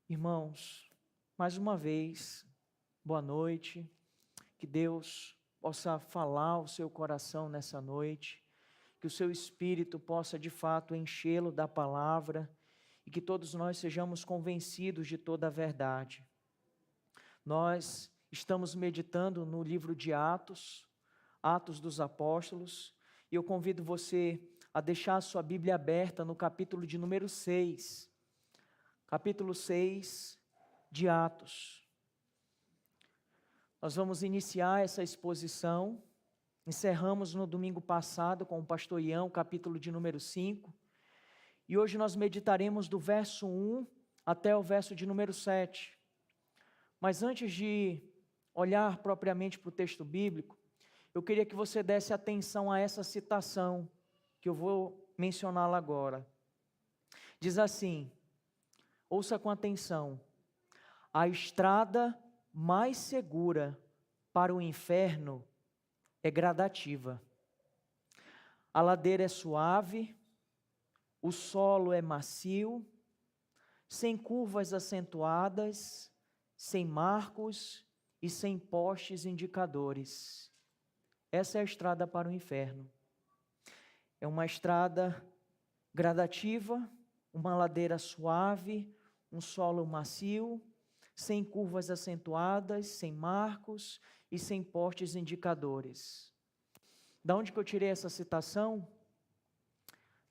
Irmãos, mais uma vez, boa noite, que Deus possa falar ao seu coração nessa noite, que o seu Espírito possa de fato enchê-lo da palavra e que todos nós sejamos convencidos de toda a verdade. Nós estamos meditando no livro de Atos, Atos dos Apóstolos, e eu convido você a deixar a sua Bíblia aberta no capítulo de número 6. Capítulo 6 de Atos. Nós vamos iniciar essa exposição. Encerramos no domingo passado com o pastor Ian, o capítulo de número 5. E hoje nós meditaremos do verso 1 até o verso de número 7. Mas antes de olhar propriamente para o texto bíblico, eu queria que você desse atenção a essa citação, que eu vou mencioná-la agora. Diz assim: ouça com atenção: a estrada mais segura para o inferno é gradativa. A ladeira é suave, o solo é macio, sem curvas acentuadas, sem marcos e sem postes indicadores. Essa é a estrada para o inferno. É uma estrada gradativa, uma ladeira suave, um solo macio, sem curvas acentuadas, sem marcos e sem postes indicadores. Da onde que eu tirei essa citação?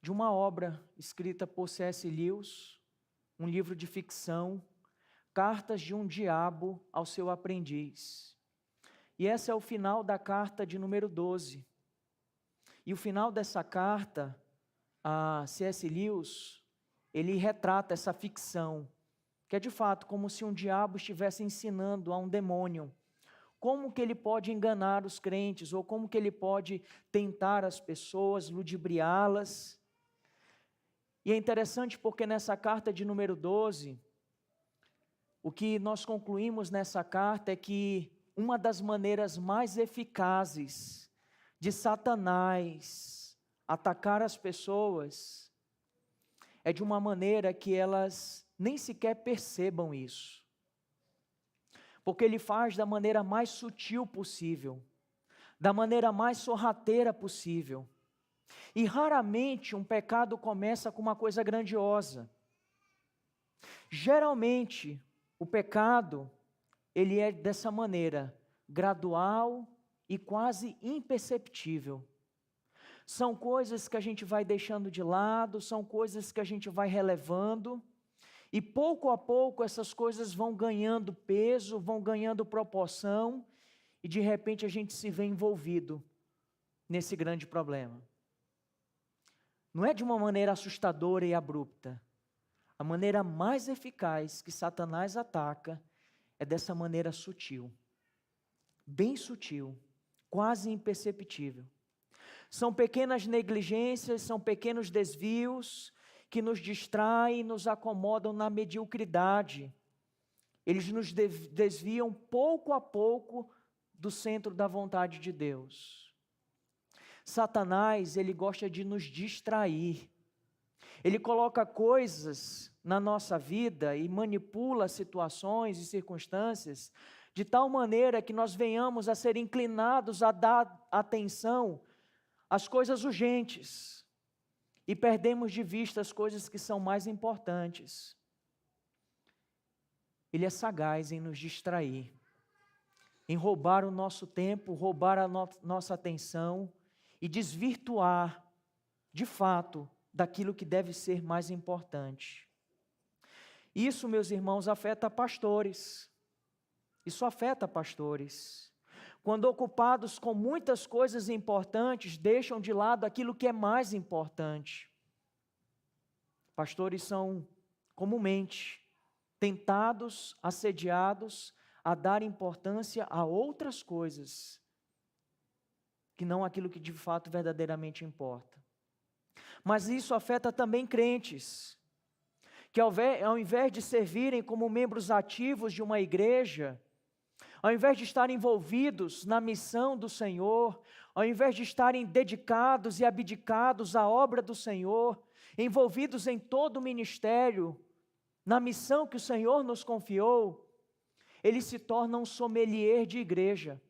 De uma obra escrita por C.S. Lewis, um livro de ficção, Cartas de um Diabo ao seu Aprendiz. E esse é o final da carta de número 12. E o final dessa carta, a C.S. Lewis, ele retrata essa ficção, que é de fato como se um diabo estivesse ensinando a um demônio como que ele pode enganar os crentes, ou como que ele pode tentar as pessoas, ludibriá-las. E é interessante porque nessa carta de número 12, o que nós concluímos nessa carta é que uma das maneiras mais eficazes de Satanás atacar as pessoas é de uma maneira que elas nem sequer percebam isso. Porque ele faz da maneira mais sutil possível, da maneira mais sorrateira possível. E raramente um pecado começa com uma coisa grandiosa. Geralmente, o pecado, ele é dessa maneira, gradual e quase imperceptível. São coisas que a gente vai deixando de lado, são coisas que a gente vai relevando, e pouco a pouco essas coisas vão ganhando peso, vão ganhando proporção, e de repente a gente se vê envolvido nesse grande problema. Não é de uma maneira assustadora e abrupta. A maneira mais eficaz que Satanás ataca é dessa maneira sutil, bem sutil, quase imperceptível. São pequenas negligências, são pequenos desvios que nos distraem, nos acomodam na mediocridade. Eles nos desviam pouco a pouco do centro da vontade de Deus. Satanás, ele gosta de nos distrair. Ele coloca coisas na nossa vida e manipula situações e circunstâncias de tal maneira que nós venhamos a ser inclinados a dar atenção às coisas urgentes e perdemos de vista as coisas que são mais importantes. Ele é sagaz em nos distrair, em roubar o nosso tempo, roubar a nossa atenção e desvirtuar, de fato, daquilo que deve ser mais importante. Isso, meus irmãos, afeta pastores. Isso afeta pastores. Quando ocupados com muitas coisas importantes, deixam de lado aquilo que é mais importante. Pastores são comumente tentados, assediados a dar importância a outras coisas que não aquilo que de fato verdadeiramente importa. Mas isso afeta também crentes, que ao invés de servirem como membros ativos de uma igreja, ao invés de estarem envolvidos na missão do Senhor, ao invés de estarem dedicados e abdicados à obra do Senhor, envolvidos em todo o ministério, na missão que o Senhor nos confiou, ele se torna um sommelier de igreja,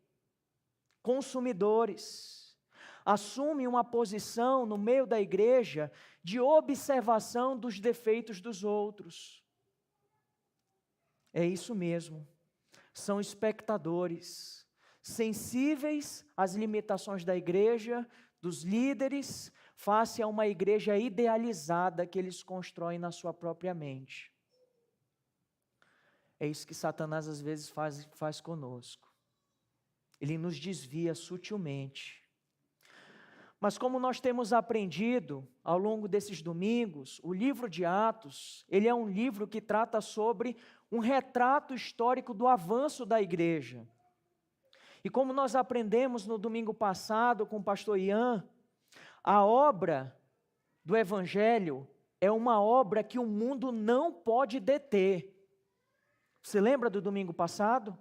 consumidores, assume uma posição no meio da igreja de observação dos defeitos dos outros. É isso mesmo, são espectadores, sensíveis às limitações da igreja, dos líderes, face a uma igreja idealizada que eles constroem na sua própria mente. É isso que Satanás às vezes faz conosco. Ele nos desvia sutilmente. Mas como nós temos aprendido ao longo desses domingos, o livro de Atos, ele é um livro que trata sobre um retrato histórico do avanço da igreja. E como nós aprendemos no domingo passado com o pastor Ian, a obra do Evangelho é uma obra que o mundo não pode deter. Você lembra do domingo passado?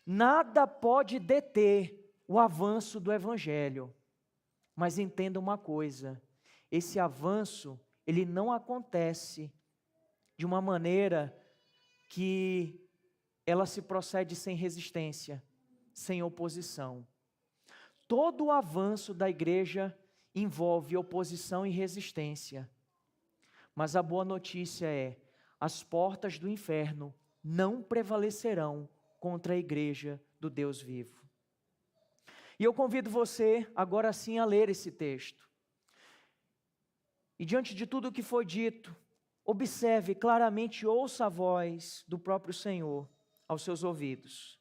Nada pode deter o avanço do Evangelho. Mas entenda uma coisa, esse avanço, ele não acontece de uma maneira que ela se procede sem resistência, sem oposição. Todo o avanço da igreja envolve oposição e resistência. Mas a boa notícia é, as portas do inferno não prevalecerão contra a igreja do Deus vivo. E eu convido você, agora sim, a ler esse texto. E diante de tudo o que foi dito, observe claramente, ouça a voz do próprio Senhor aos seus ouvidos.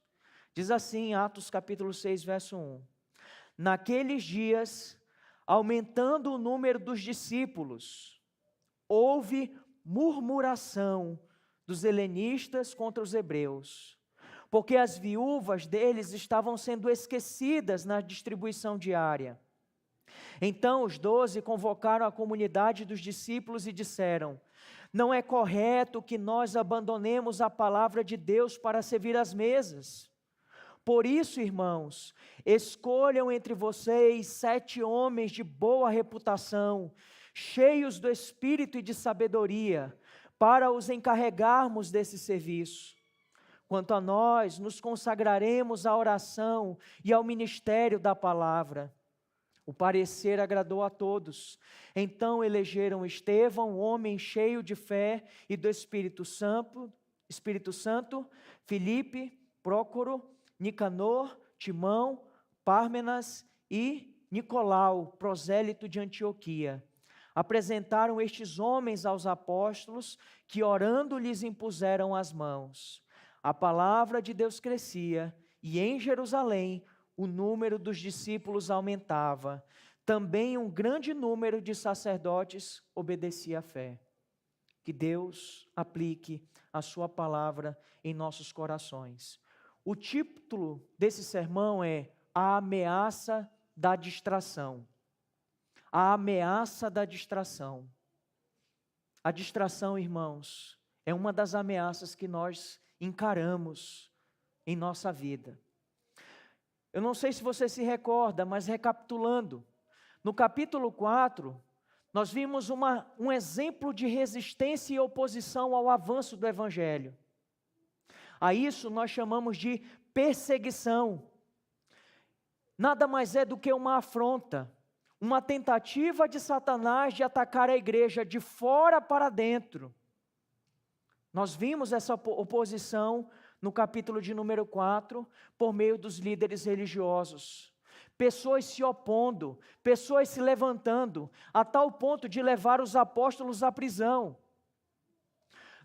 Diz assim, Atos capítulo 6, verso 1. Naqueles dias, aumentando o número dos discípulos, houve murmuração dos helenistas contra os hebreus, porque as viúvas deles estavam sendo esquecidas na distribuição diária. Então os 12 convocaram a comunidade dos discípulos e disseram: não é correto que nós abandonemos a palavra de Deus para servir às mesas. Por isso, irmãos, escolham entre vocês 7 homens de boa reputação, cheios do Espírito e de sabedoria, para os encarregarmos desse serviço. Quanto a nós, nos consagraremos à oração e ao ministério da palavra. O parecer agradou a todos. Então elegeram Estevão, homem cheio de fé e do Espírito Santo, Filipe, Prócoro, Nicanor, Timão, Pármenas e Nicolau, prosélito de Antioquia. Apresentaram estes homens aos apóstolos, que orando lhes impuseram as mãos. A palavra de Deus crescia, e em Jerusalém o número dos discípulos aumentava. Também um grande número de sacerdotes obedecia à fé. Que Deus aplique a sua palavra em nossos corações. O título desse sermão é A Ameaça da Distração. A ameaça da distração. A distração, irmãos, é uma das ameaças que nós encaramos em nossa vida. Eu não sei se você se recorda, mas recapitulando, no capítulo 4, nós vimos um exemplo de resistência e oposição ao avanço do Evangelho. A isso nós chamamos de perseguição. Nada mais é do que uma afronta, uma tentativa de Satanás de atacar a igreja de fora para dentro. Nós vimos essa oposição no capítulo de número 4, por meio dos líderes religiosos. Pessoas se opondo, pessoas se levantando, a tal ponto de levar os apóstolos à prisão.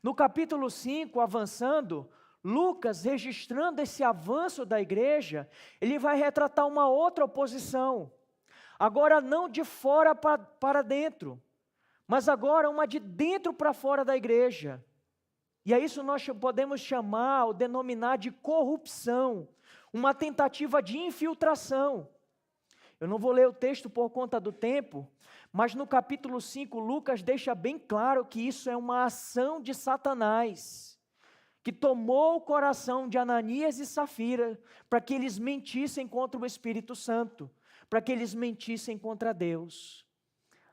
No capítulo 5, avançando, Lucas, registrando esse avanço da igreja, ele vai retratar uma outra oposição. Agora não de fora para dentro, mas agora uma de dentro para fora da igreja. E a isso nós podemos chamar ou denominar de corrupção, uma tentativa de infiltração. Eu não vou ler o texto por conta do tempo, mas no capítulo 5, Lucas deixa bem claro que isso é uma ação de Satanás, que tomou o coração de Ananias e Safira para que eles mentissem contra o Espírito Santo, para que eles mentissem contra Deus.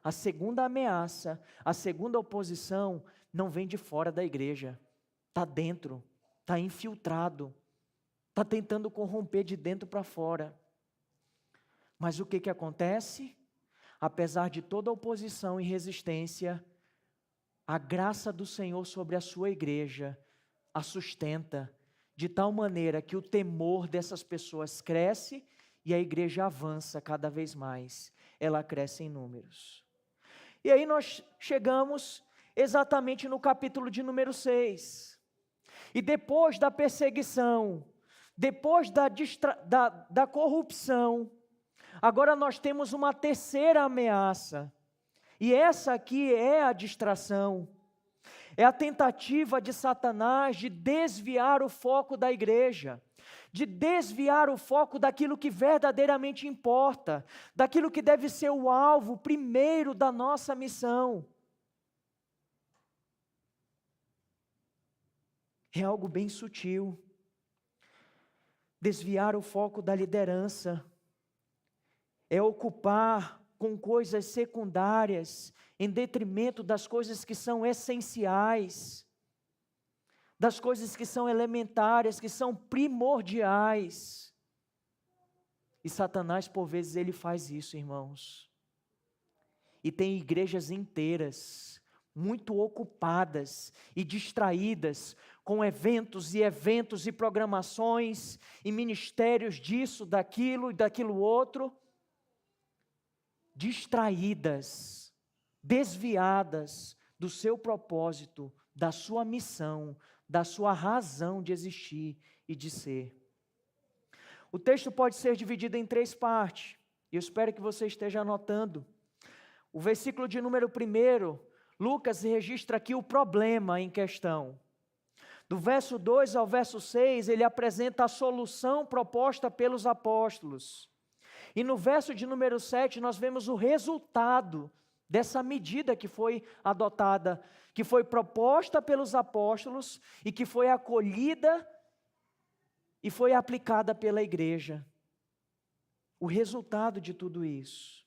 A segunda ameaça, a segunda oposição, não vem de fora da igreja, está dentro, está infiltrado, está tentando corromper de dentro para fora. Mas o que acontece? Apesar de toda oposição e resistência, a graça do Senhor sobre a sua igreja a sustenta, de tal maneira que o temor dessas pessoas cresce e a igreja avança cada vez mais. Ela cresce em números. E aí nós chegamos exatamente no capítulo de número 6. E depois da perseguição, depois da corrupção, agora nós temos uma terceira ameaça. E essa aqui é a distração. É a tentativa de Satanás de desviar o foco da igreja, de desviar o foco daquilo que verdadeiramente importa, daquilo que deve ser o alvo primeiro da nossa missão. É algo bem sutil. Desviar o foco da liderança é ocupar com coisas secundárias, em detrimento das coisas que são essenciais, das coisas que são elementares, que são primordiais. E Satanás, por vezes, ele faz isso, irmãos. E tem igrejas inteiras, muito ocupadas e distraídas com eventos e programações, e ministérios disso, daquilo e daquilo outro, distraídas, desviadas do seu propósito, da sua missão, da sua razão de existir e de ser. O texto pode ser dividido em 3 partes, e eu espero que você esteja anotando. O versículo de número 1, Lucas registra aqui o problema em questão. Do verso 2 ao verso 6, ele apresenta a solução proposta pelos apóstolos. E no verso de número 7, nós vemos o resultado dessa medida que foi adotada, que foi proposta pelos apóstolos e que foi acolhida e foi aplicada pela igreja. O resultado de tudo isso.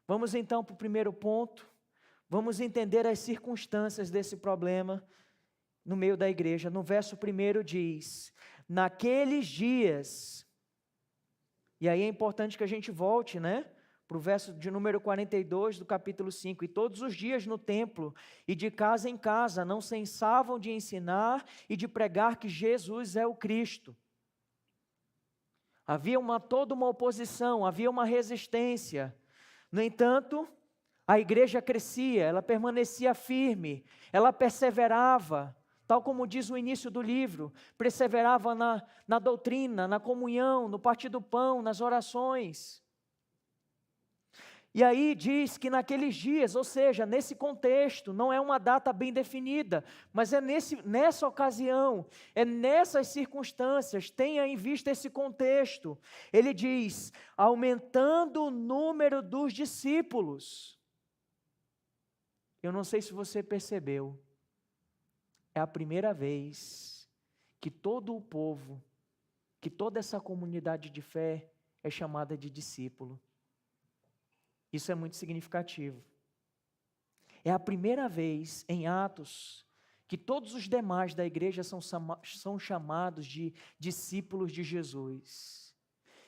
Vamos então para o primeiro ponto. Vamos entender as circunstâncias desse problema no meio da igreja. No verso 1 diz: naqueles dias. E aí é importante que a gente volte, para o verso de número 42 do capítulo 5. E todos os dias no templo e de casa em casa não cessavam de ensinar e de pregar que Jesus é o Cristo. Havia toda uma oposição, havia uma resistência. No entanto, a igreja crescia, ela permanecia firme, ela perseverava, tal como diz o início do livro, perseverava na doutrina, na comunhão, no partir do pão, nas orações. E aí diz que naqueles dias, ou seja, nesse contexto, não é uma data bem definida, mas é nessa ocasião, é nessas circunstâncias, tenha em vista esse contexto. Ele diz, aumentando o número dos discípulos. Eu não sei se você percebeu, é a primeira vez que todo o povo, que toda essa comunidade de fé é chamada de discípulo. Isso é muito significativo. É a primeira vez em Atos que todos os demais da igreja são chamados de discípulos de Jesus.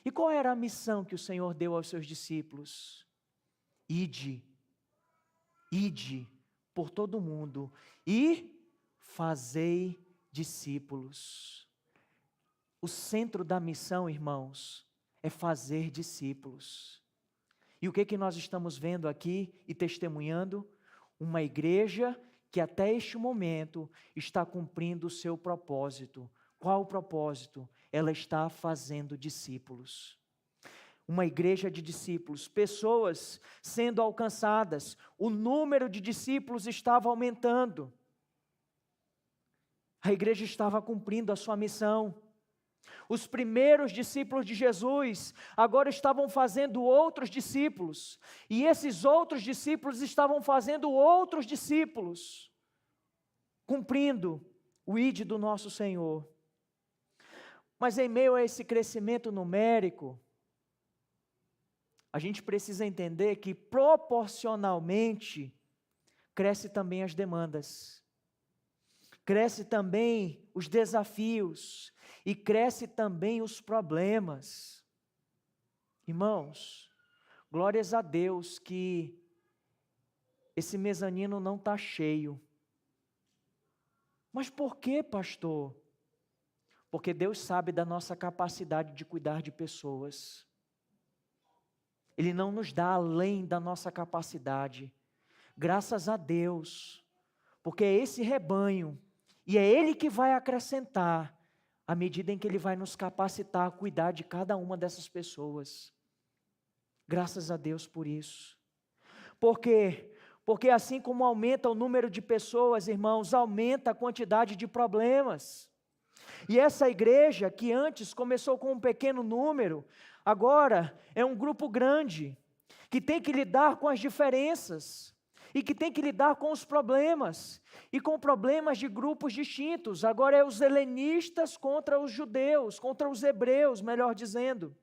E qual era a missão que o Senhor deu aos seus discípulos? Ide por todo o mundo e fazei discípulos. O centro da missão, irmãos, é fazer discípulos. E o que nós estamos vendo aqui e testemunhando? Uma igreja que até este momento está cumprindo o seu propósito. Qual o propósito? Ela está fazendo discípulos. Uma igreja de discípulos, pessoas sendo alcançadas, o número de discípulos estava aumentando. A igreja estava cumprindo a sua missão. Os primeiros discípulos de Jesus agora estavam fazendo outros discípulos, e esses outros discípulos estavam fazendo outros discípulos, cumprindo o ide do nosso Senhor. Mas em meio a esse crescimento numérico, a gente precisa entender que proporcionalmente, cresce também as demandas, cresce também os desafios e cresce também os problemas. Irmãos, glórias a Deus que esse mezanino não está cheio. Mas por que, pastor? Porque Deus sabe da nossa capacidade de cuidar de pessoas. Ele não nos dá além da nossa capacidade. Graças a Deus, porque é esse rebanho, e é Ele que vai acrescentar, à medida em que Ele vai nos capacitar a cuidar de cada uma dessas pessoas. Graças a Deus por isso. Por quê? Porque assim como aumenta o número de pessoas, irmãos, aumenta a quantidade de problemas. E essa igreja, que antes começou com um pequeno número, agora é um grupo grande, que tem que lidar com as diferenças, e que tem que lidar com os problemas, e com problemas de grupos distintos. Agora é os helenistas contra os judeus, contra os hebreus, melhor dizendo.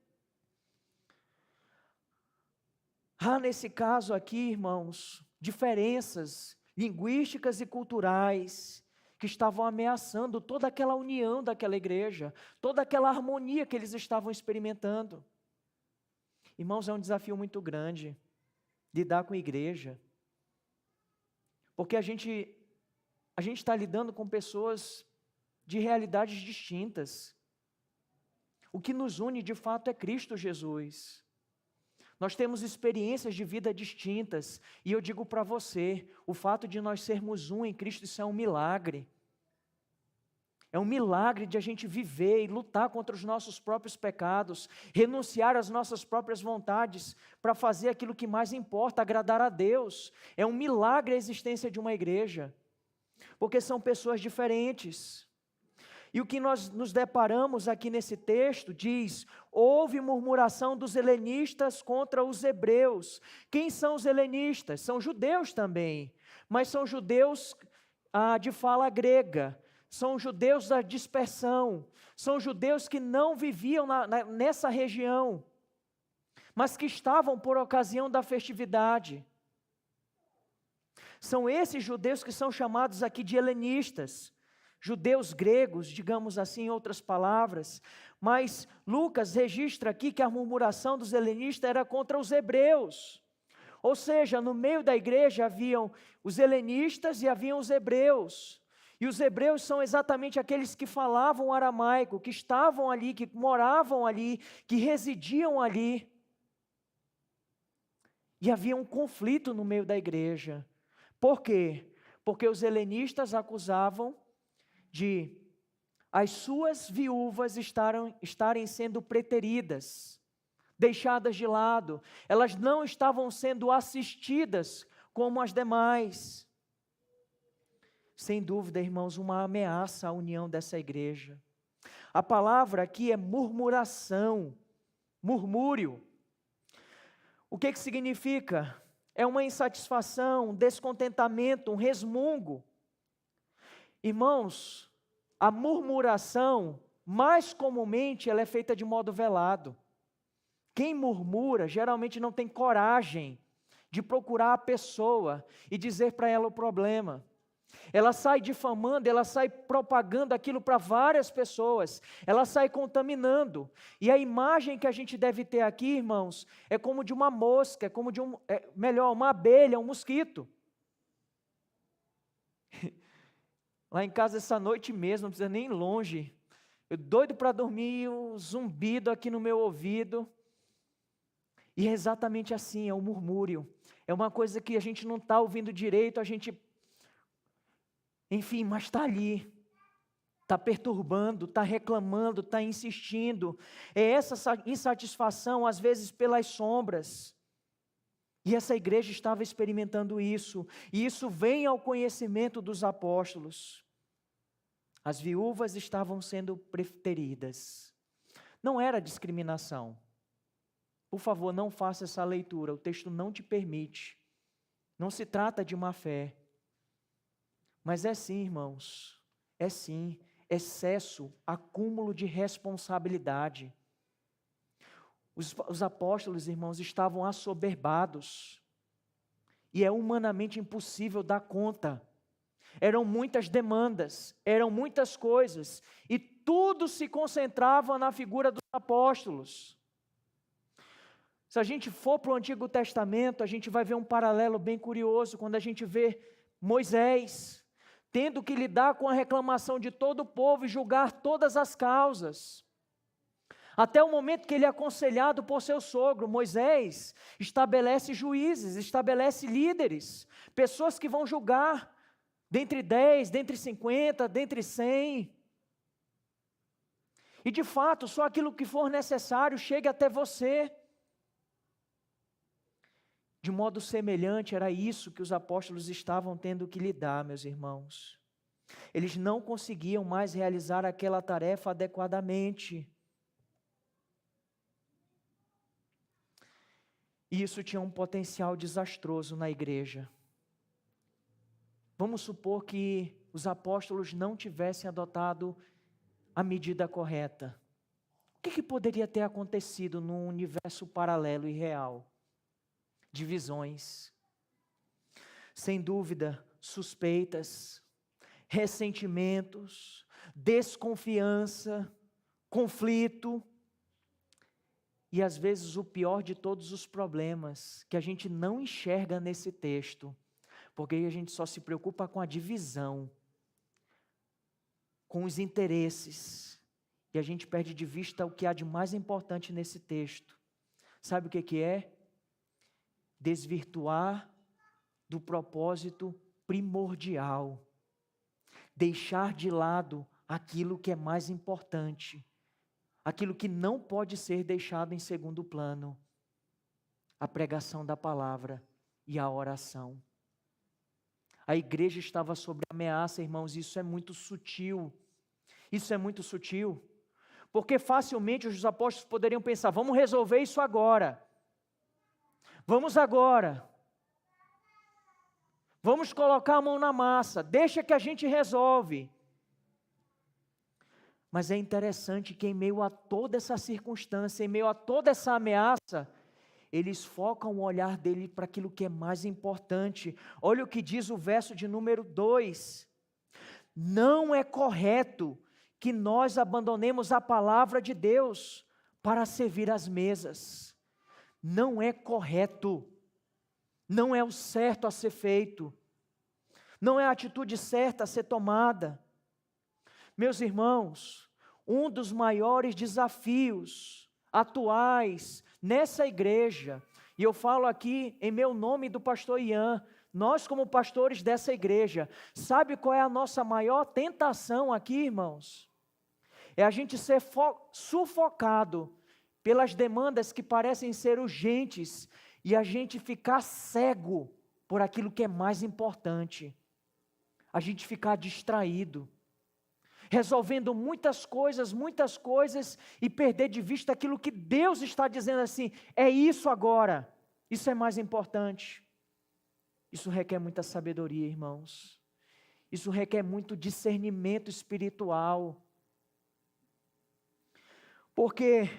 Nesse caso aqui, irmãos, diferenças linguísticas e culturais que estavam ameaçando toda aquela união daquela igreja, toda aquela harmonia que eles estavam experimentando. Irmãos, é um desafio muito grande lidar com a igreja, porque a gente está lidando com pessoas de realidades distintas. O que nos une de fato é Cristo Jesus. Nós temos experiências de vida distintas, e eu digo para você, o fato de nós sermos um em Cristo, isso é um milagre. É um milagre de a gente viver e lutar contra os nossos próprios pecados, renunciar às nossas próprias vontades, para fazer aquilo que mais importa, agradar a Deus. É um milagre a existência de uma igreja, porque são pessoas diferentes. E o que nós nos deparamos aqui nesse texto diz: houve murmuração dos helenistas contra os hebreus. Quem são os helenistas? São judeus também, mas são judeus de fala grega, são judeus da dispersão, são judeus que não viviam nessa região, mas que estavam por ocasião da festividade. São esses judeus que são chamados aqui de helenistas. Judeus gregos, digamos assim, em outras palavras, mas Lucas registra aqui que a murmuração dos helenistas era contra os hebreus, ou seja, no meio da igreja haviam os helenistas e haviam os hebreus, e os hebreus são exatamente aqueles que falavam aramaico, que estavam ali, que moravam ali, que residiam ali, e havia um conflito no meio da igreja. Por quê? Porque os helenistas acusavam de as suas viúvas estarem sendo preteridas, deixadas de lado, elas não estavam sendo assistidas como as demais. Sem dúvida, irmãos, uma ameaça à união dessa igreja. A palavra aqui é murmuração, murmúrio. O que significa? É uma insatisfação, um descontentamento, um resmungo. Irmãos, a murmuração, mais comumente, ela é feita de modo velado. Quem murmura, geralmente não tem coragem de procurar a pessoa e dizer para ela o problema. Ela sai difamando, ela sai propagando aquilo para várias pessoas, ela sai contaminando. E a imagem que a gente deve ter aqui, irmãos, é como de uma mosca, é como de uma abelha, um mosquito. Lá em casa essa noite mesmo, não precisa nem ir longe, eu doido para dormir, um zumbido aqui no meu ouvido, e é exatamente assim, é o murmúrio, é uma coisa que a gente não está ouvindo direito, enfim, mas está ali, está perturbando, está reclamando, está insistindo, é essa insatisfação às vezes pelas sombras. E essa igreja estava experimentando isso, e isso vem ao conhecimento dos apóstolos. As viúvas estavam sendo preteridas. Não era discriminação. Por favor, não faça essa leitura, o texto não te permite. Não se trata de má fé. Mas é sim, irmãos, é sim, excesso, acúmulo de responsabilidade. Os apóstolos, irmãos, estavam assoberbados. e é humanamente impossível dar conta. Eram muitas demandas, eram muitas coisas, e tudo se concentrava na figura dos apóstolos. Se a gente for para o Antigo Testamento, a gente vai ver um paralelo bem curioso, quando a gente vê Moisés tendo que lidar com a reclamação de todo o povo e julgar todas as causas. Até o momento que ele é aconselhado por seu sogro, Moisés estabelece juízes, estabelece líderes, pessoas que vão julgar, dentre 10, dentre 50, dentre 100. E de fato, só aquilo que for necessário chegue até você. De modo semelhante, era isso que os apóstolos estavam tendo que lidar, meus irmãos. Eles não conseguiam mais realizar aquela tarefa adequadamente. E isso tinha um potencial desastroso na igreja. Vamos supor que os apóstolos não tivessem adotado a medida correta. O que poderia ter acontecido num universo paralelo e real? Divisões, sem dúvida, suspeitas, ressentimentos, desconfiança, conflito, e às vezes o pior de todos os problemas, que a gente não enxerga nesse texto, porque a gente só se preocupa com a divisão, com os interesses, e a gente perde de vista o que há de mais importante nesse texto. Sabe o que é? Desvirtuar do propósito primordial, deixar de lado aquilo que é mais importante, aquilo que não pode ser deixado em segundo plano, a pregação da palavra e a oração. A igreja estava sob ameaça, irmãos, isso é muito sutil, porque facilmente os apóstolos poderiam pensar, vamos resolver isso agora, vamos colocar a mão na massa, deixa que a gente resolve. Mas é interessante que em meio a toda essa circunstância, em meio a toda essa ameaça, eles focam o olhar dele para aquilo que é mais importante. Olha o que diz o verso de número 2. Não é correto que nós abandonemos a palavra de Deus para servir às mesas. Não é correto, não é o certo a ser feito, não é a atitude certa a ser tomada. Meus irmãos, um dos maiores desafios atuais nessa igreja, e eu falo aqui em meu nome do pastor Ian, nós como pastores dessa igreja, sabe qual é a nossa maior tentação aqui, irmãos? É a gente ser sufocado pelas demandas que parecem ser urgentes e a gente ficar cego por aquilo que é mais importante. A gente ficar distraído, resolvendo muitas coisas e perder de vista aquilo que Deus está dizendo assim, é isso agora, isso é mais importante. Isso requer muita sabedoria, irmãos. Isso requer muito discernimento espiritual. Porque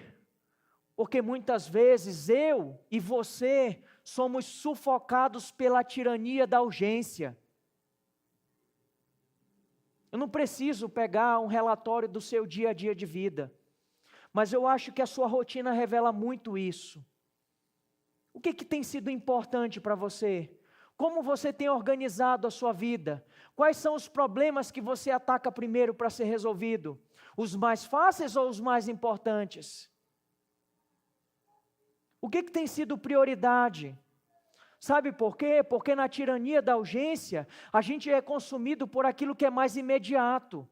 muitas vezes eu e você somos sufocados pela tirania da urgência. Eu não preciso pegar um relatório do seu dia a dia de vida, mas eu acho que a sua rotina revela muito isso. O que tem sido importante para você? Como você tem organizado a sua vida? Quais são os problemas que você ataca primeiro para ser resolvido? Os mais fáceis ou os mais importantes? O que tem sido prioridade? Sabe por quê? Porque na tirania da urgência, a gente é consumido por aquilo que é mais imediato.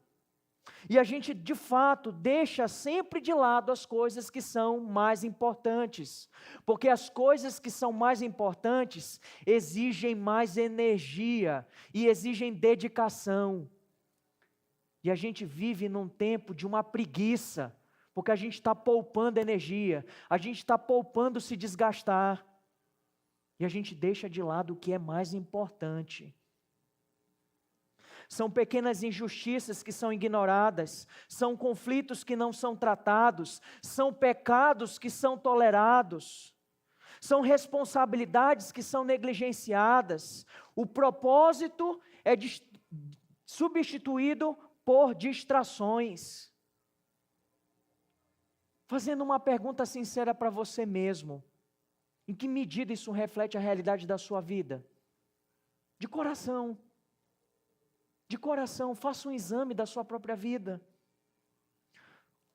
E a gente, de fato, deixa sempre de lado as coisas que são mais importantes. Porque as coisas que são mais importantes exigem mais energia e exigem dedicação. E a gente vive num tempo de uma preguiça, porque a gente está poupando energia, a gente está poupando se desgastar. E a gente deixa de lado o que é mais importante. São pequenas injustiças que são ignoradas, são conflitos que não são tratados, são pecados que são tolerados, São responsabilidades que são negligenciadas. O propósito é substituído por distrações. Fazendo uma pergunta sincera para você mesmo: em que medida isso reflete a realidade da sua vida? De coração, faça um exame da sua própria vida.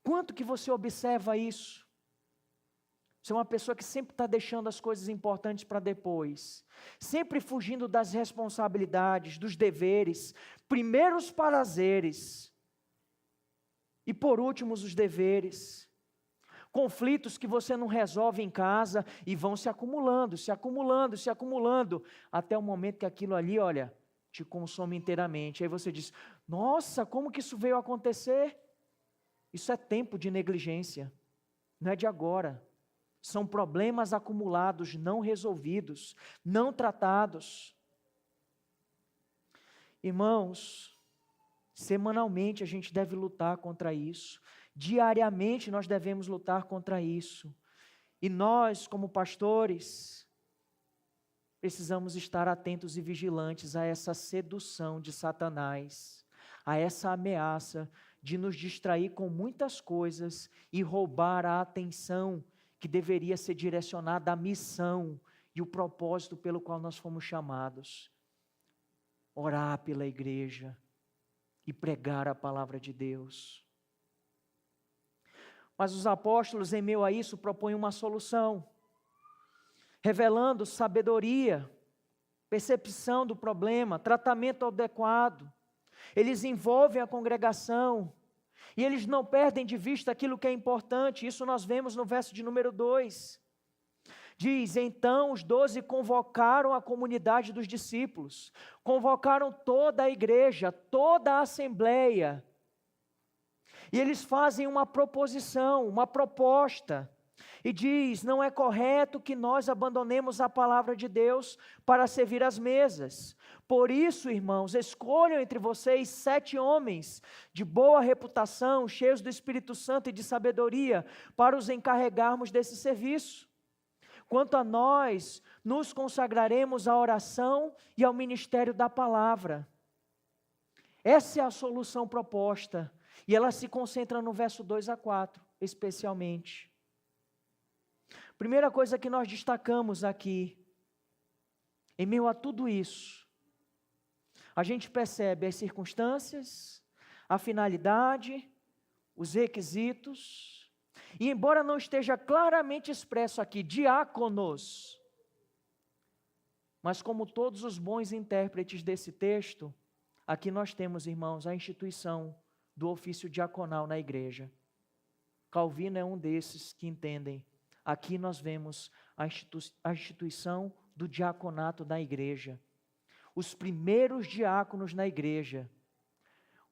Quanto que você observa isso? Você é uma pessoa que sempre está deixando as coisas importantes para depois, sempre fugindo das responsabilidades, dos deveres, primeiro os prazeres, e por último os deveres. Conflitos que você não resolve em casa e vão se acumulando, até o momento que aquilo ali, olha, te consome inteiramente. Aí você diz: nossa, como que isso veio a acontecer? Isso é tempo de negligência, não é de agora. São problemas acumulados, não resolvidos, não tratados. Irmãos, semanalmente a gente deve lutar contra isso. Diariamente nós devemos lutar contra isso. E nós, como pastores, precisamos estar atentos e vigilantes a essa sedução de Satanás, a essa ameaça de nos distrair com muitas coisas e roubar a atenção que deveria ser direcionada à missão e o propósito pelo qual nós fomos chamados. Orar pela igreja e pregar a palavra de Deus. Mas os apóstolos, em meio a isso, propõem uma solução, revelando sabedoria, percepção do problema, tratamento adequado. Eles envolvem a congregação e eles não perdem de vista aquilo que é importante. Isso nós vemos no verso de número 2. Diz: então os 12 convocaram a comunidade dos discípulos, convocaram toda a igreja, toda a assembleia, e eles fazem uma proposição, uma proposta, e diz: não é correto que nós abandonemos a palavra de Deus para servir às mesas. Por isso, irmãos, escolham entre vocês 7 homens de boa reputação, cheios do Espírito Santo e de sabedoria, para os encarregarmos desse serviço. Quanto a nós, nos consagraremos à oração e ao ministério da palavra. Essa é a solução proposta, e ela se concentra no verso 2 a 4, especialmente. Primeira coisa que nós destacamos aqui, em meio a tudo isso, a gente percebe as circunstâncias, a finalidade, os requisitos, e embora não esteja claramente expresso aqui, diáconos, mas como todos os bons intérpretes desse texto, aqui nós temos, irmãos, a instituição do ofício diaconal na igreja. Calvino é um desses que entendem. Aqui nós vemos a instituição do diaconato da igreja. Os primeiros diáconos na igreja.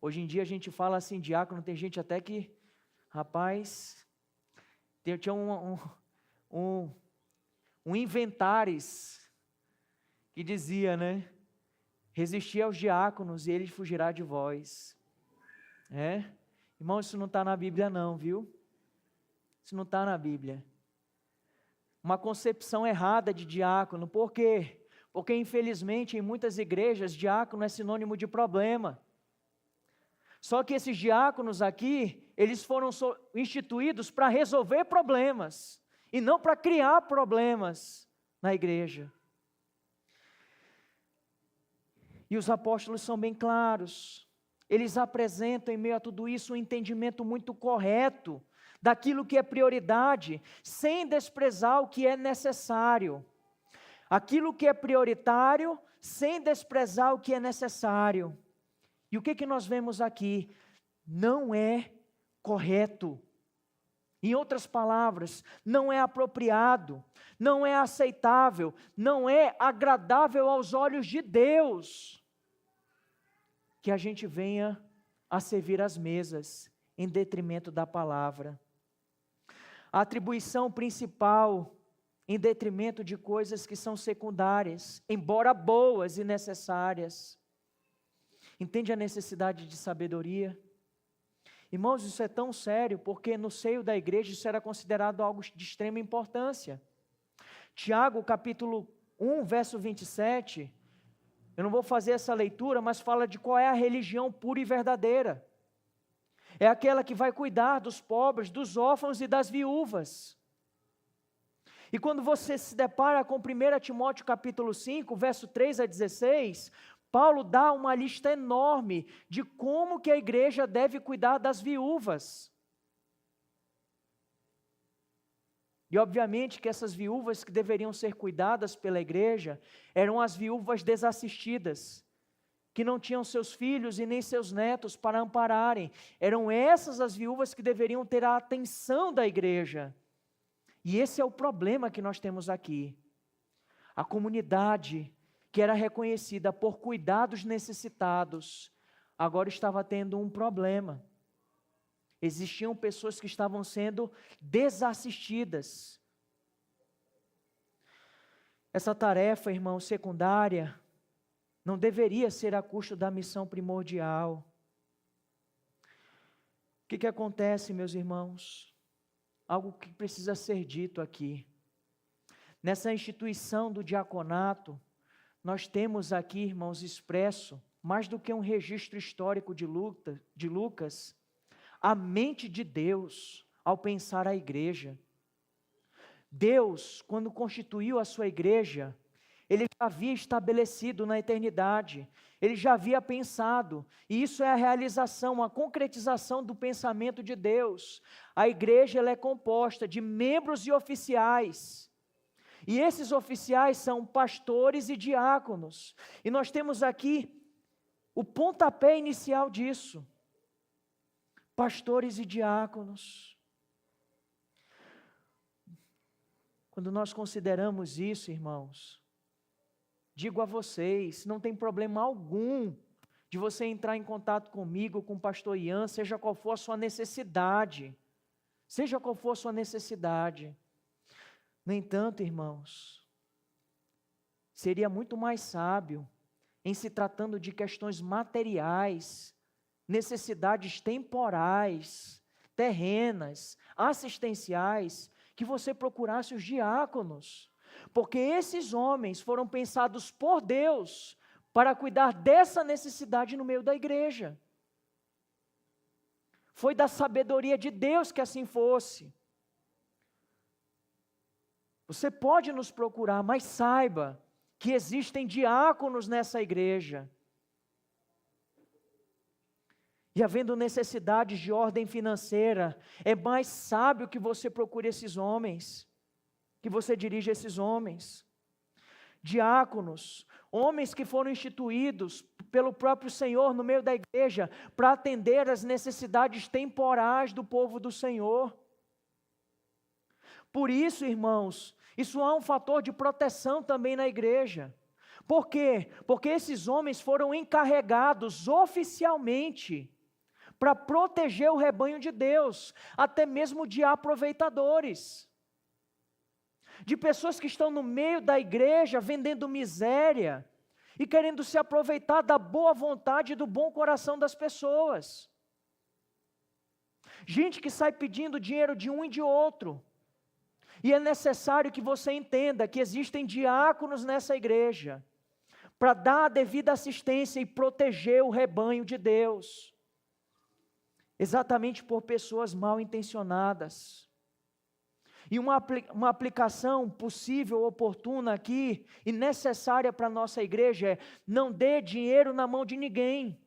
Hoje em dia a gente fala assim, diácono, tem gente até que, rapaz, tinha um inventares que dizia, né? Resistir aos diáconos e eles fugirá de vós. Irmão, isso não está na Bíblia não, viu? Isso não está na Bíblia. Uma concepção errada de diácono. Por quê? Porque infelizmente em muitas igrejas diácono é sinônimo de problema. Só que esses diáconos aqui, eles foram instituídos para resolver problemas e não para criar problemas na igreja. E os apóstolos são bem claros. Eles apresentam em meio a tudo isso um entendimento muito correto daquilo que é prioridade, sem desprezar o que é necessário. Aquilo que é prioritário, sem desprezar o que é necessário. E o que nós vemos aqui? Não é correto. Em outras palavras, não é apropriado, não é aceitável, não é agradável aos olhos de Deus que a gente venha a servir às mesas em detrimento da palavra. A atribuição principal em detrimento de coisas que são secundárias, embora boas e necessárias. Entende a necessidade de sabedoria? Irmãos, isso é tão sério porque no seio da igreja isso era considerado algo de extrema importância. Tiago, capítulo 1, verso 27, eu não vou fazer essa leitura, mas fala de qual é a religião pura e verdadeira. É aquela que vai cuidar dos pobres, dos órfãos e das viúvas. E quando você se depara com 1 Timóteo capítulo 5, verso 3 a 16, Paulo dá uma lista enorme de como que a igreja deve cuidar das viúvas. E obviamente que essas viúvas que deveriam ser cuidadas pela igreja eram as viúvas desassistidas, que não tinham seus filhos e nem seus netos para ampararem. Eram essas as viúvas que deveriam ter a atenção da igreja. E esse é o problema que nós temos aqui. A comunidade que era reconhecida por cuidar dos necessitados, agora estava tendo um problema. Existiam pessoas que estavam sendo desassistidas. Essa tarefa, irmão, secundária, não deveria ser a custo da missão primordial. O que acontece, meus irmãos? Algo que precisa ser dito aqui. Nessa instituição do diaconato, nós temos aqui, irmãos, expresso, mais do que um registro histórico de Lucas, a mente de Deus ao pensar a igreja. Deus, quando constituiu a sua igreja, Ele já havia estabelecido na eternidade, Ele já havia pensado, e isso é a realização, a concretização do pensamento de Deus. A igreja ela é composta de membros e oficiais, e esses oficiais são pastores e diáconos, e nós temos aqui o pontapé inicial disso, pastores e diáconos. Quando nós consideramos isso, irmãos, digo a vocês, não tem problema algum de você entrar em contato comigo, com o pastor Ian, seja qual for a sua necessidade. Seja qual for a sua necessidade. No entanto, irmãos, seria muito mais sábio, em se tratando de questões materiais, necessidades temporais, terrenas, assistenciais, que você procurasse os diáconos, porque esses homens foram pensados por Deus para cuidar dessa necessidade no meio da igreja. Foi da sabedoria de Deus que assim fosse. Você pode nos procurar, mas saiba que existem diáconos nessa igreja. E havendo necessidades de ordem financeira, é mais sábio que você procure esses homens, que você dirija esses homens. Diáconos, homens que foram instituídos pelo próprio Senhor no meio da igreja, para atender às necessidades temporais do povo do Senhor. Por isso, irmãos, isso há um fator de proteção também na igreja. Por quê? Porque esses homens foram encarregados oficialmente para proteger o rebanho de Deus, até mesmo de aproveitadores, de pessoas que estão no meio da igreja vendendo miséria e querendo se aproveitar da boa vontade e do bom coração das pessoas. Gente que sai pedindo dinheiro de um e de outro. E é necessário que você entenda que existem diáconos nessa igreja para dar a devida assistência e proteger o rebanho de Deus, exatamente por pessoas mal intencionadas. E uma aplicação possível, oportuna aqui e necessária para a nossa igreja é: não dê dinheiro na mão de ninguém.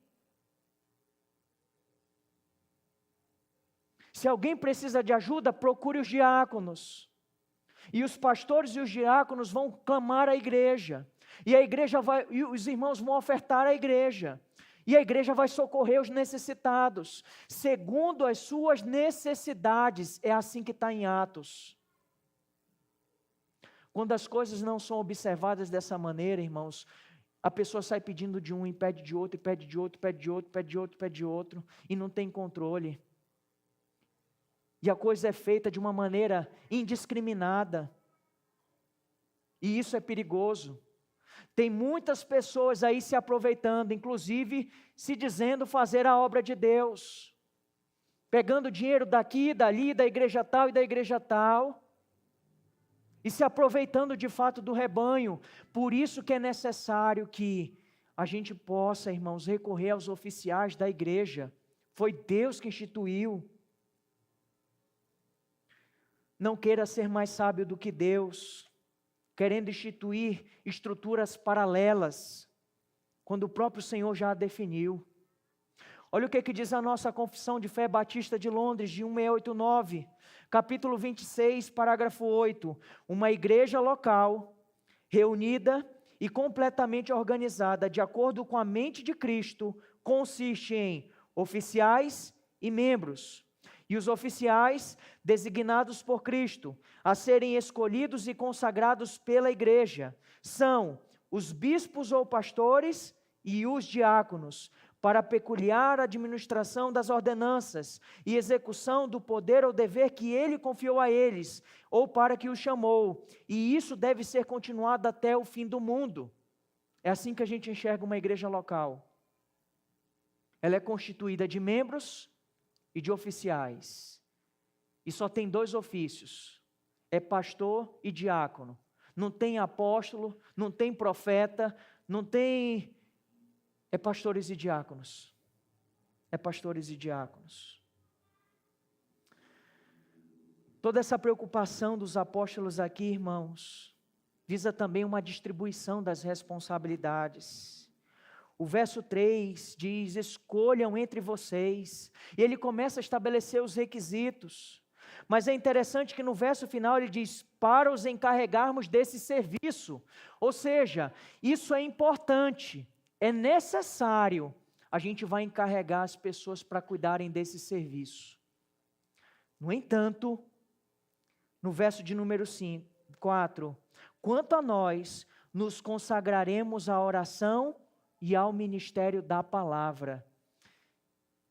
Se alguém precisa de ajuda, procure os diáconos. E os pastores e os diáconos vão clamar à igreja. E a igreja vai, e os irmãos vão ofertar à igreja. E a igreja vai socorrer os necessitados, segundo as suas necessidades. É assim que está em Atos. Quando as coisas não são observadas dessa maneira, irmãos, a pessoa sai pedindo de um e pede de outro, e pede de outro, pede de outro, pede de outro, pede de outro, e não tem controle. E a coisa é feita de uma maneira indiscriminada. E isso é perigoso. Tem muitas pessoas aí se aproveitando, inclusive se dizendo fazer a obra de Deus, pegando dinheiro daqui, dali, da igreja tal e da igreja tal, e se aproveitando de fato do rebanho. Por isso que é necessário que a gente possa, irmãos, recorrer aos oficiais da igreja. Foi Deus que instituiu. Não queira ser mais sábio do que Deus, querendo instituir estruturas paralelas, quando o próprio Senhor já a definiu. Olha o que diz a nossa Confissão de Fé Batista de Londres, de 1689, capítulo 26, parágrafo 8. Uma igreja local, reunida e completamente organizada, de acordo com a mente de Cristo, consiste em oficiais e membros. E os oficiais, designados por Cristo, a serem escolhidos e consagrados pela igreja, são os bispos ou pastores e os diáconos, para a peculiar administração das ordenanças e execução do poder ou dever que ele confiou a eles, ou para que os chamou. E isso deve ser continuado até o fim do mundo. É assim que a gente enxerga uma igreja local. Ela é constituída de membros e de oficiais. E só tem 2 ofícios: é pastor e diácono. Não tem apóstolo, não tem profeta, não tem... É pastores e diáconos. É pastores e diáconos. Toda essa preocupação dos apóstolos aqui, irmãos, visa também uma distribuição das responsabilidades. O verso 3 diz: escolham entre vocês. E ele começa a estabelecer os requisitos. Mas é interessante que no verso final ele diz: para os encarregarmos desse serviço. Ou seja, isso é importante. É necessário, a gente vai encarregar as pessoas para cuidarem desse serviço. No entanto, no verso de número 4, quanto a nós, nos consagraremos à oração e ao ministério da palavra.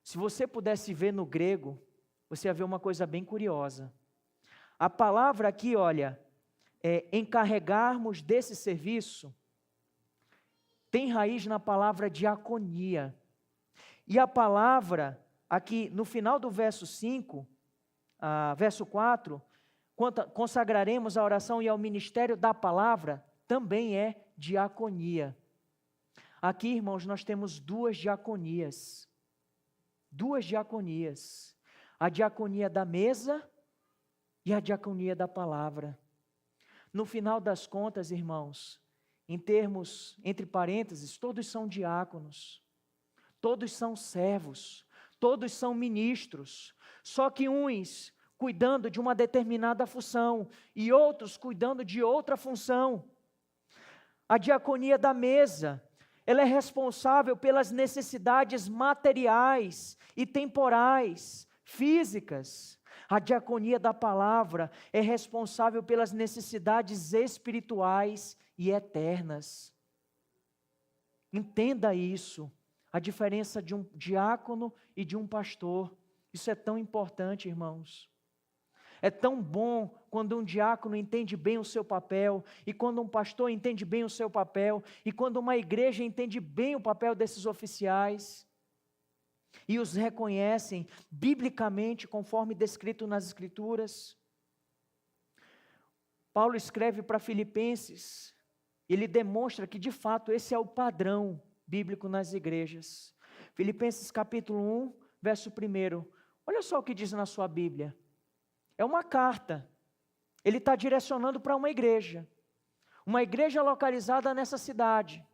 Se você pudesse ver no grego, você ia ver uma coisa bem curiosa. A palavra aqui, olha, encarregarmos desse serviço, tem raiz na palavra diaconia. E a palavra, aqui no final do verso 5, verso 4, consagraremos a oração e ao ministério da palavra, também é diaconia. Aqui, irmãos, nós temos 2 diaconias. 2 diaconias. A diaconia da mesa e a diaconia da palavra. No final das contas, irmãos, em termos, entre parênteses, todos são diáconos, todos são servos, todos são ministros, só que uns cuidando de uma determinada função e outros cuidando de outra função. A diaconia da mesa, ela é responsável pelas necessidades materiais e temporais, físicas. A diaconia da palavra é responsável pelas necessidades espirituais e eternas. Entenda isso, a diferença de um diácono e de um pastor. Isso é tão importante, irmãos. É tão bom quando um diácono entende bem o seu papel, e quando um pastor entende bem o seu papel, e quando uma igreja entende bem o papel desses oficiais, e os reconhecem biblicamente, conforme descrito nas Escrituras. Paulo escreve para Filipenses, ele demonstra que de fato esse é o padrão bíblico nas igrejas. Filipenses capítulo 1, verso 1. Olha só o que diz na sua Bíblia. É uma carta. Ele está direcionando para uma igreja localizada nessa cidade.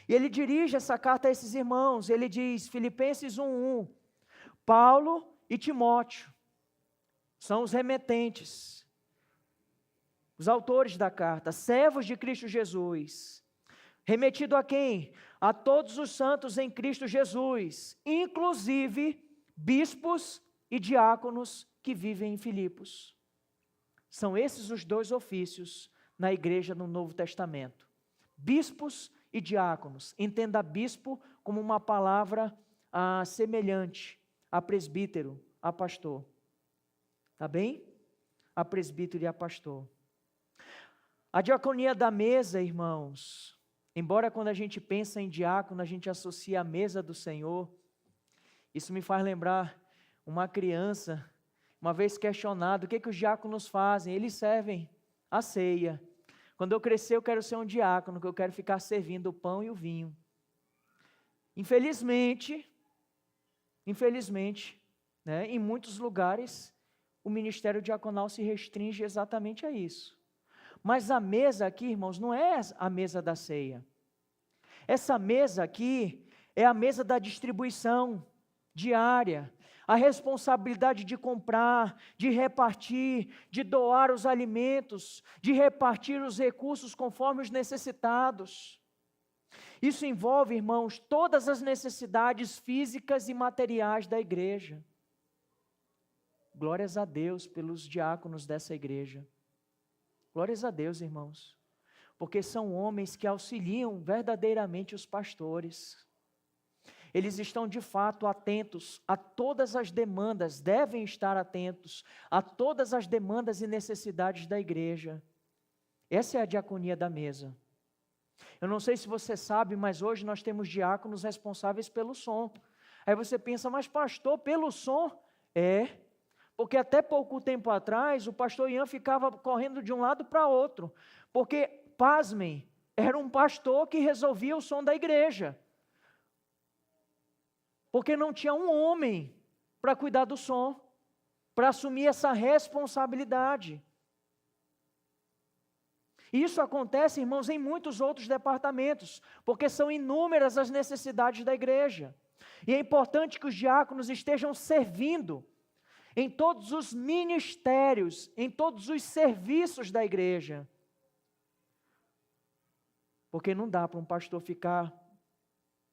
E ele dirige essa carta a esses irmãos. Ele diz, Filipenses 1:1, Paulo e Timóteo são os remetentes, os autores da carta, servos de Cristo Jesus. Remetido a quem? A todos os santos em Cristo Jesus, inclusive bispos e diáconos que vivem em Filipos. São esses os 2 ofícios na igreja no Novo Testamento. Bispos e diáconos. Entenda bispo como uma palavra semelhante a presbítero, a pastor. Tá bem? A presbítero e a pastor. A diaconia da mesa, irmãos, embora quando a gente pensa em diácono, a gente associa a mesa do Senhor, isso me faz lembrar uma criança, uma vez questionado, o que os diáconos fazem? Eles servem A ceia. Quando eu crescer, eu quero ser um diácono, que eu quero ficar servindo o pão e o vinho. Infelizmente, né, em muitos lugares, o ministério diaconal se restringe exatamente a isso. Mas a mesa aqui, irmãos, não é a mesa da ceia. Essa mesa aqui é a mesa da distribuição diária, a responsabilidade de comprar, de repartir, de doar os alimentos, de repartir os recursos conforme os necessitados. Isso envolve, irmãos, todas as necessidades físicas e materiais da igreja. Glórias a Deus pelos diáconos dessa igreja. Glórias a Deus, irmãos, porque são homens que auxiliam verdadeiramente os pastores. Eles estão de fato atentos a todas as demandas, devem estar atentos a todas as demandas e necessidades da igreja. Essa é a diaconia da mesa. Eu não sei se você sabe, mas hoje nós temos diáconos responsáveis pelo som. Aí você pensa, mas pastor, pelo som? Porque até pouco tempo atrás, o pastor Ian ficava correndo de um lado para outro, porque, pasmem, era um pastor que resolvia o som da igreja, porque não tinha um homem para cuidar do som, para assumir essa responsabilidade. Isso acontece, irmãos, em muitos outros departamentos, porque são inúmeras as necessidades da igreja, e é importante que os diáconos estejam servindo em todos os ministérios, em todos os serviços da igreja. Porque não dá para um pastor ficar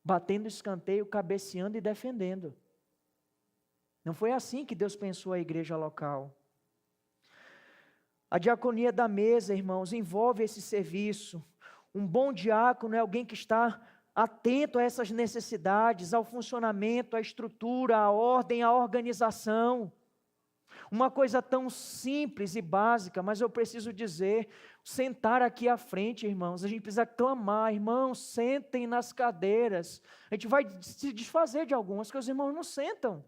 batendo escanteio, cabeceando e defendendo. Não foi assim que Deus pensou a igreja local. A diaconia da mesa, irmãos, envolve esse serviço. Um bom diácono é alguém que está atento a essas necessidades, ao funcionamento, à estrutura, à ordem, à organização. Uma coisa tão simples e básica, mas eu preciso dizer, sentar aqui à frente, irmãos, a gente precisa clamar, irmãos, sentem nas cadeiras. A gente vai se desfazer de algumas, que os irmãos não sentam.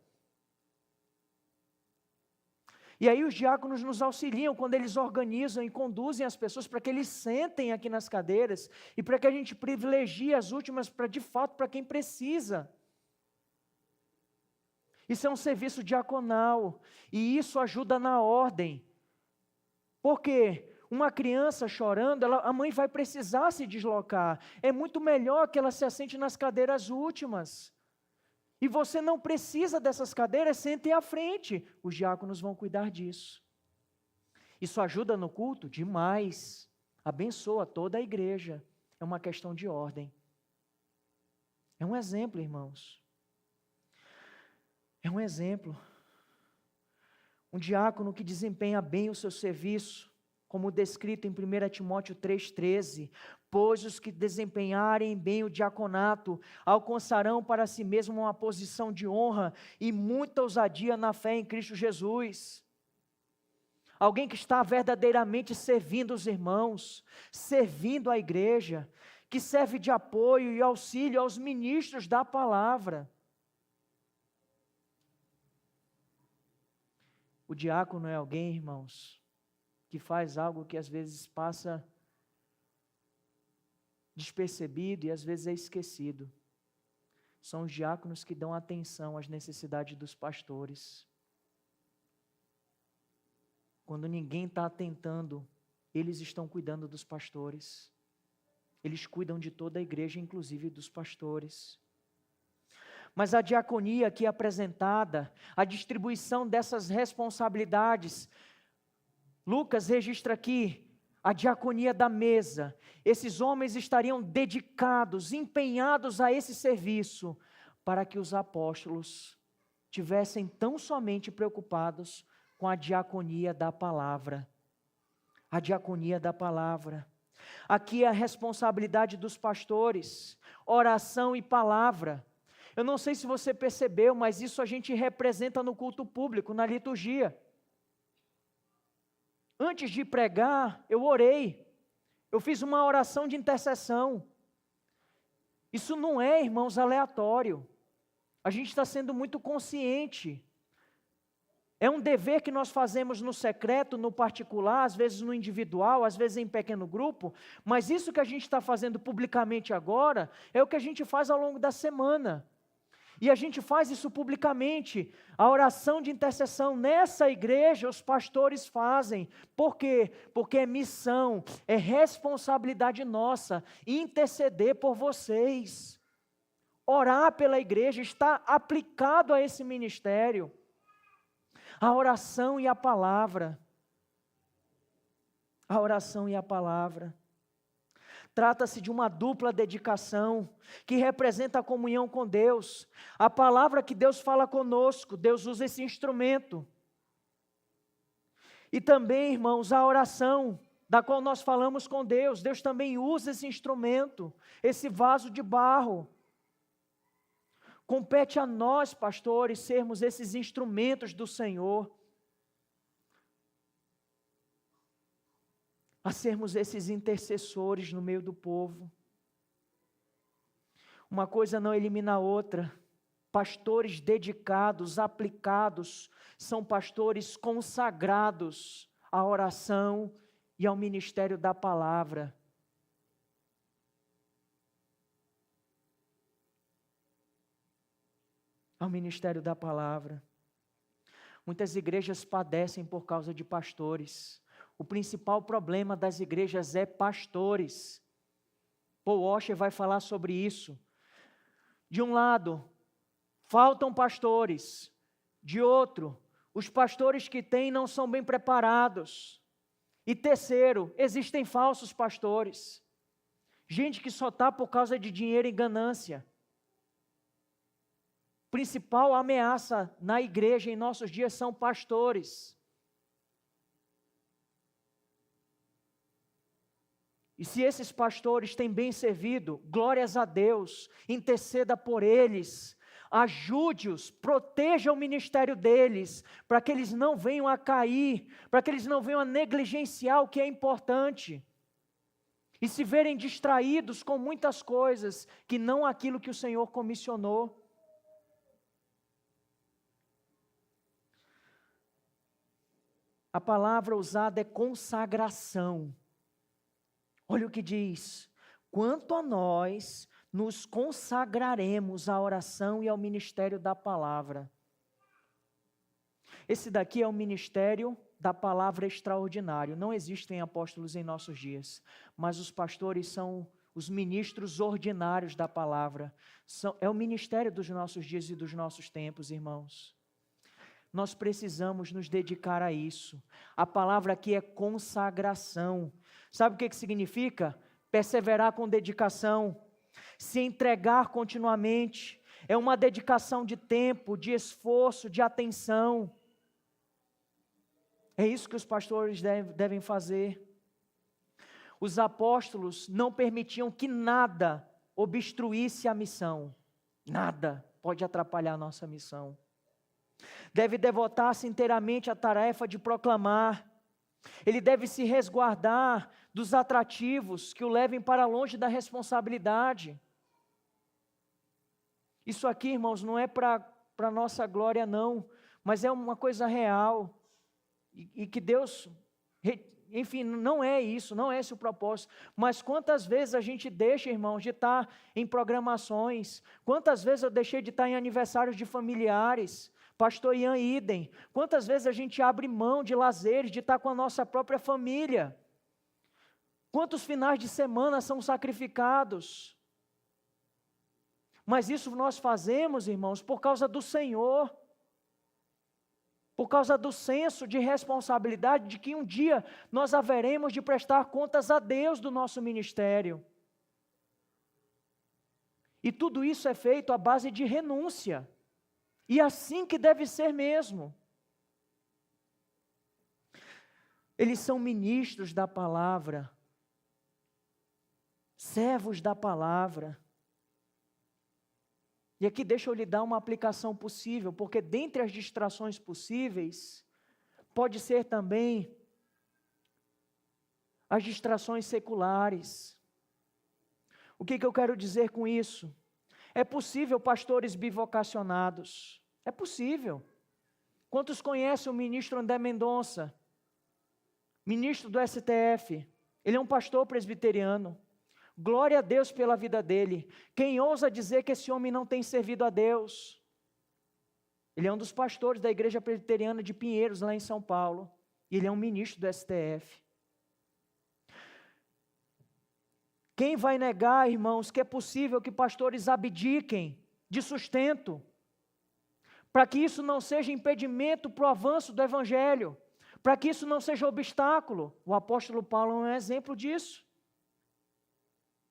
E aí os diáconos nos auxiliam quando eles organizam e conduzem as pessoas para que eles sentem aqui nas cadeiras e para que a gente privilegie as últimas para, de fato, para quem precisa. Isso é um serviço diaconal e isso ajuda na ordem. Porque uma criança chorando, a mãe vai precisar se deslocar. É muito melhor que ela se assente nas cadeiras últimas. E você não precisa dessas cadeiras, sente à frente. Os diáconos vão cuidar disso. Isso ajuda no culto? Demais. Abençoa toda a igreja. É uma questão de ordem. É um exemplo, irmãos. É um exemplo. Um diácono que desempenha bem o seu serviço, como descrito em 1 Timóteo 3,13, pois os que desempenharem bem o diaconato alcançarão para si mesmo uma posição de honra e muita ousadia na fé em Cristo Jesus. Alguém que está verdadeiramente servindo os irmãos, servindo a igreja, que serve de apoio e auxílio aos ministros da palavra. O diácono é alguém, irmãos, que faz algo que às vezes passa despercebido e às vezes é esquecido. São os diáconos que dão atenção às necessidades dos pastores. Quando ninguém está atentando, eles estão cuidando dos pastores. Eles cuidam de toda a igreja, inclusive dos pastores. Mas a diaconia aqui apresentada, a distribuição dessas responsabilidades, Lucas registra aqui a diaconia da mesa. Esses homens estariam dedicados, empenhados a esse serviço, para que os apóstolos tivessem tão somente preocupados com a diaconia da palavra. A diaconia da palavra. Aqui é a responsabilidade dos pastores, oração e palavra. Eu não sei se você percebeu, mas isso a gente representa no culto público, na liturgia. Antes de pregar, eu orei. Eu fiz uma oração de intercessão. Isso não é, irmãos, aleatório. A gente está sendo muito consciente É um dever que nós fazemos no secreto, no particular, às vezes no individual, às vezes em pequeno grupo, mas isso que a gente está fazendo publicamente agora, é o que a gente faz ao longo da semana. E a gente faz isso publicamente. A oração de intercessão nessa igreja, os pastores fazem. Por quê? Porque é missão, é responsabilidade nossa interceder por vocês. Orar pela igreja está aplicado a esse ministério. A oração e a palavra. A oração e a palavra. Trata-se de uma dupla dedicação, que representa a comunhão com Deus. A palavra que Deus fala conosco, Deus usa esse instrumento. E também, irmãos, a oração, da qual nós falamos com Deus, Deus também usa esse instrumento, esse vaso de barro. Compete a nós, pastores, sermos esses instrumentos do Senhor. A sermos esses intercessores no meio do povo. Uma coisa não elimina a outra. Pastores dedicados, aplicados, são pastores consagrados à oração e ao ministério da palavra. Ao ministério da palavra. Muitas igrejas padecem por causa de pastores. O principal problema das igrejas é pastores. Paul Washer vai falar sobre isso. De um lado, faltam pastores. De outro, os pastores que têm não são bem preparados. E terceiro, existem falsos pastores. Gente que só está por causa de dinheiro e ganância. Principal ameaça na igreja em nossos dias são pastores. E se esses pastores têm bem servido, glórias a Deus, interceda por eles, ajude-os, proteja o ministério deles, para que eles não venham a cair, para que eles não venham a negligenciar o que é importante, e se verem distraídos com muitas coisas, que não aquilo que o Senhor comissionou. A palavra usada é consagração. Olha o que diz: quanto a nós, nos consagraremos à oração e ao ministério da palavra. Esse daqui é o ministério da palavra extraordinário. Não existem apóstolos em nossos dias, mas os pastores são os ministros ordinários da palavra. É o ministério dos nossos dias e dos nossos tempos, irmãos. Nós precisamos nos dedicar a isso. A palavra aqui é consagração. Sabe o que significa? Perseverar com dedicação, se entregar continuamente. É uma dedicação de tempo, de esforço, de atenção. É isso que os pastores devem fazer. Os apóstolos não permitiam que nada obstruísse a missão. Nada pode atrapalhar a nossa missão. Deve devotar-se inteiramente à tarefa de proclamar. Ele deve se resguardar dos atrativos que o levem para longe da responsabilidade. Isso aqui, irmãos, não é para nossa glória, não, mas é uma coisa real. E que Deus, enfim, não é isso, não é esse o propósito. Mas quantas vezes a gente deixa, irmãos, de estar em programações? Quantas vezes eu deixei de estar em aniversários de familiares? Pastor Ian idem. Quantas vezes a gente abre mão de lazeres, de estar com a nossa própria família? Quantos finais de semana são sacrificados? Mas isso nós fazemos, irmãos, por causa do Senhor. Por causa do senso de responsabilidade de que um dia nós haveremos de prestar contas a Deus do nosso ministério. E tudo isso é feito à base de renúncia. E assim que deve ser mesmo. Eles são ministros da palavra, servos da palavra. E aqui deixa eu lhe dar uma aplicação possível, porque dentre as distrações possíveis, pode ser também as distrações seculares. O que eu quero dizer com isso? É possível pastores bivocacionados, é possível. Quantos conhecem o ministro André Mendonça? Ministro do STF. Ele é um pastor presbiteriano. Glória a Deus pela vida dele. Quem ousa dizer que esse homem não tem servido a Deus? Ele é um dos pastores da Igreja Presbiteriana de Pinheiros, lá em São Paulo. E ele é um ministro do STF. Quem vai negar, irmãos, que é possível que pastores abdiquem de sustento, para que isso não seja impedimento para o avanço do Evangelho, para que isso não seja obstáculo? O apóstolo Paulo é um exemplo disso.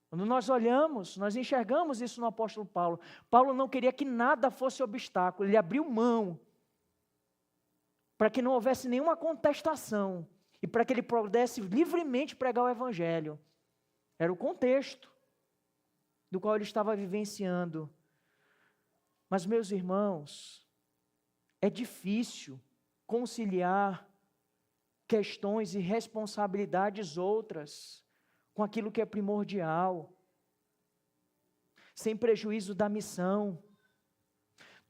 Quando nós olhamos, nós enxergamos isso no apóstolo Paulo. Paulo não queria que nada fosse obstáculo, ele abriu mão, para que não houvesse nenhuma contestação, e para que ele pudesse livremente pregar o Evangelho. Era o contexto do qual ele estava vivenciando. Mas, meus irmãos, é difícil conciliar questões e responsabilidades outras com aquilo que é primordial, sem prejuízo da missão.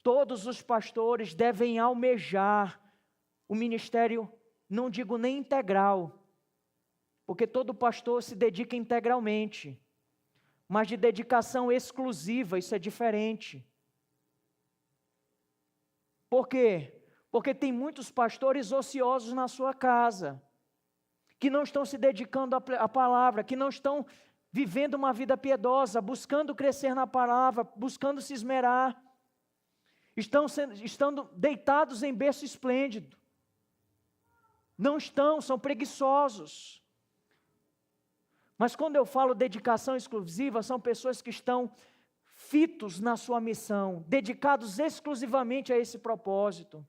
Todos os pastores devem almejar o ministério, não digo nem integral, porque todo pastor se dedica integralmente, mas de dedicação exclusiva, isso é diferente. Por quê? Porque tem muitos pastores ociosos na sua casa, que não estão se dedicando à palavra, que não estão vivendo uma vida piedosa, buscando crescer na palavra, buscando se esmerar, estão deitados em berço esplêndido, não estão, são preguiçosos. Mas quando eu falo dedicação exclusiva, são pessoas que estão fitos na sua missão, dedicados exclusivamente a esse propósito.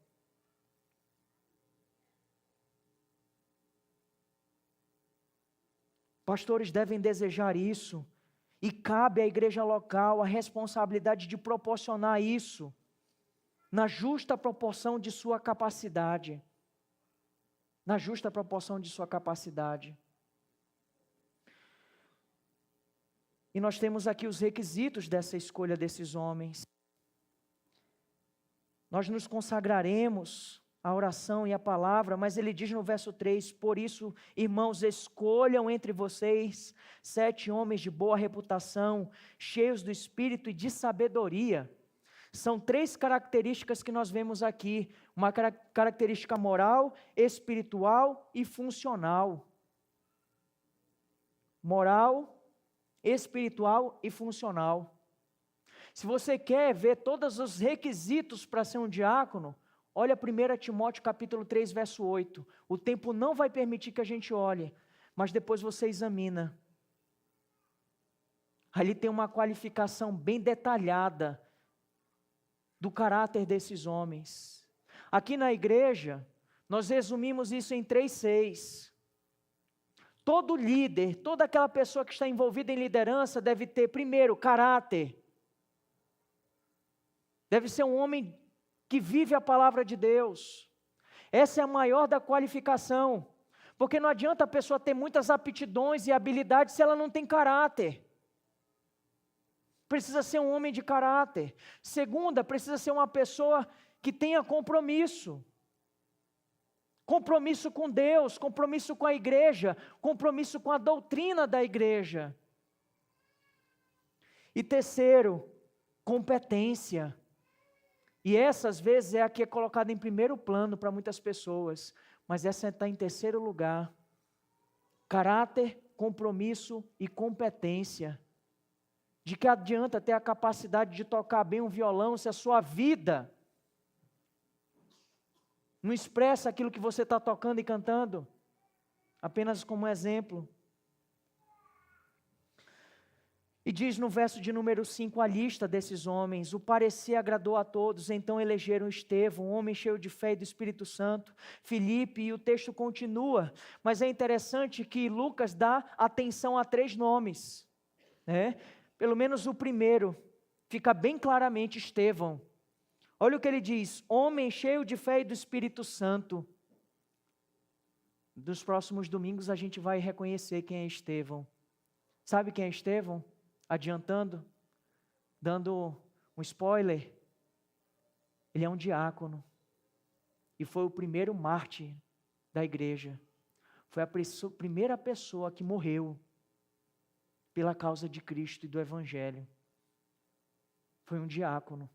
Pastores devem desejar isso, e cabe à igreja local a responsabilidade de proporcionar isso, na justa proporção de sua capacidade. Na justa proporção de sua capacidade. E nós temos aqui os requisitos dessa escolha desses homens. Nós nos consagraremos à oração e à palavra, mas ele diz no verso 3, por isso, irmãos, escolham entre vocês 7 homens de boa reputação, cheios do Espírito e de sabedoria. São 3 características que nós vemos aqui, uma característica moral, espiritual e funcional. Moral, espiritual e funcional. Se você quer ver todos os requisitos para ser um diácono, olha 1 Timóteo capítulo 3, verso 8. O tempo não vai permitir que a gente olhe, mas depois você examina. Ali tem uma qualificação bem detalhada do caráter desses homens. Aqui na igreja, nós resumimos isso em 3:6. Todo líder, toda aquela pessoa que está envolvida em liderança deve ter, primeiro, caráter. Deve ser um homem que vive a palavra de Deus. Essa é a maior da qualificação, porque não adianta a pessoa ter muitas aptidões e habilidades se ela não tem caráter. Precisa ser um homem de caráter. Segunda, precisa ser uma pessoa que tenha compromisso. Compromisso com Deus, compromisso com a igreja, compromisso com a doutrina da igreja. E terceiro, competência. E essa, às vezes, é a que é colocada em primeiro plano para muitas pessoas, mas essa está em terceiro lugar. Caráter, compromisso e competência. De que adianta ter a capacidade de tocar bem um violão se a sua vida não expressa aquilo que você está tocando e cantando? Apenas como exemplo. E diz no verso de número 5 a lista desses homens: o parecer agradou a todos, então elegeram Estevão, um homem cheio de fé e do Espírito Santo, Filipe, e o texto continua, mas é interessante que Lucas dá atenção a 3 nomes, né? Pelo menos o primeiro, fica bem claramente Estevão. Olha o que ele diz: homem cheio de fé e do Espírito Santo. Nos próximos domingos a gente vai reconhecer quem é Estevão. Sabe quem é Estevão? Adiantando, dando um spoiler, ele é um diácono. e foi o primeiro mártir da igreja. Foi a primeira pessoa que morreu pela causa de Cristo e do Evangelho. Foi um diácono,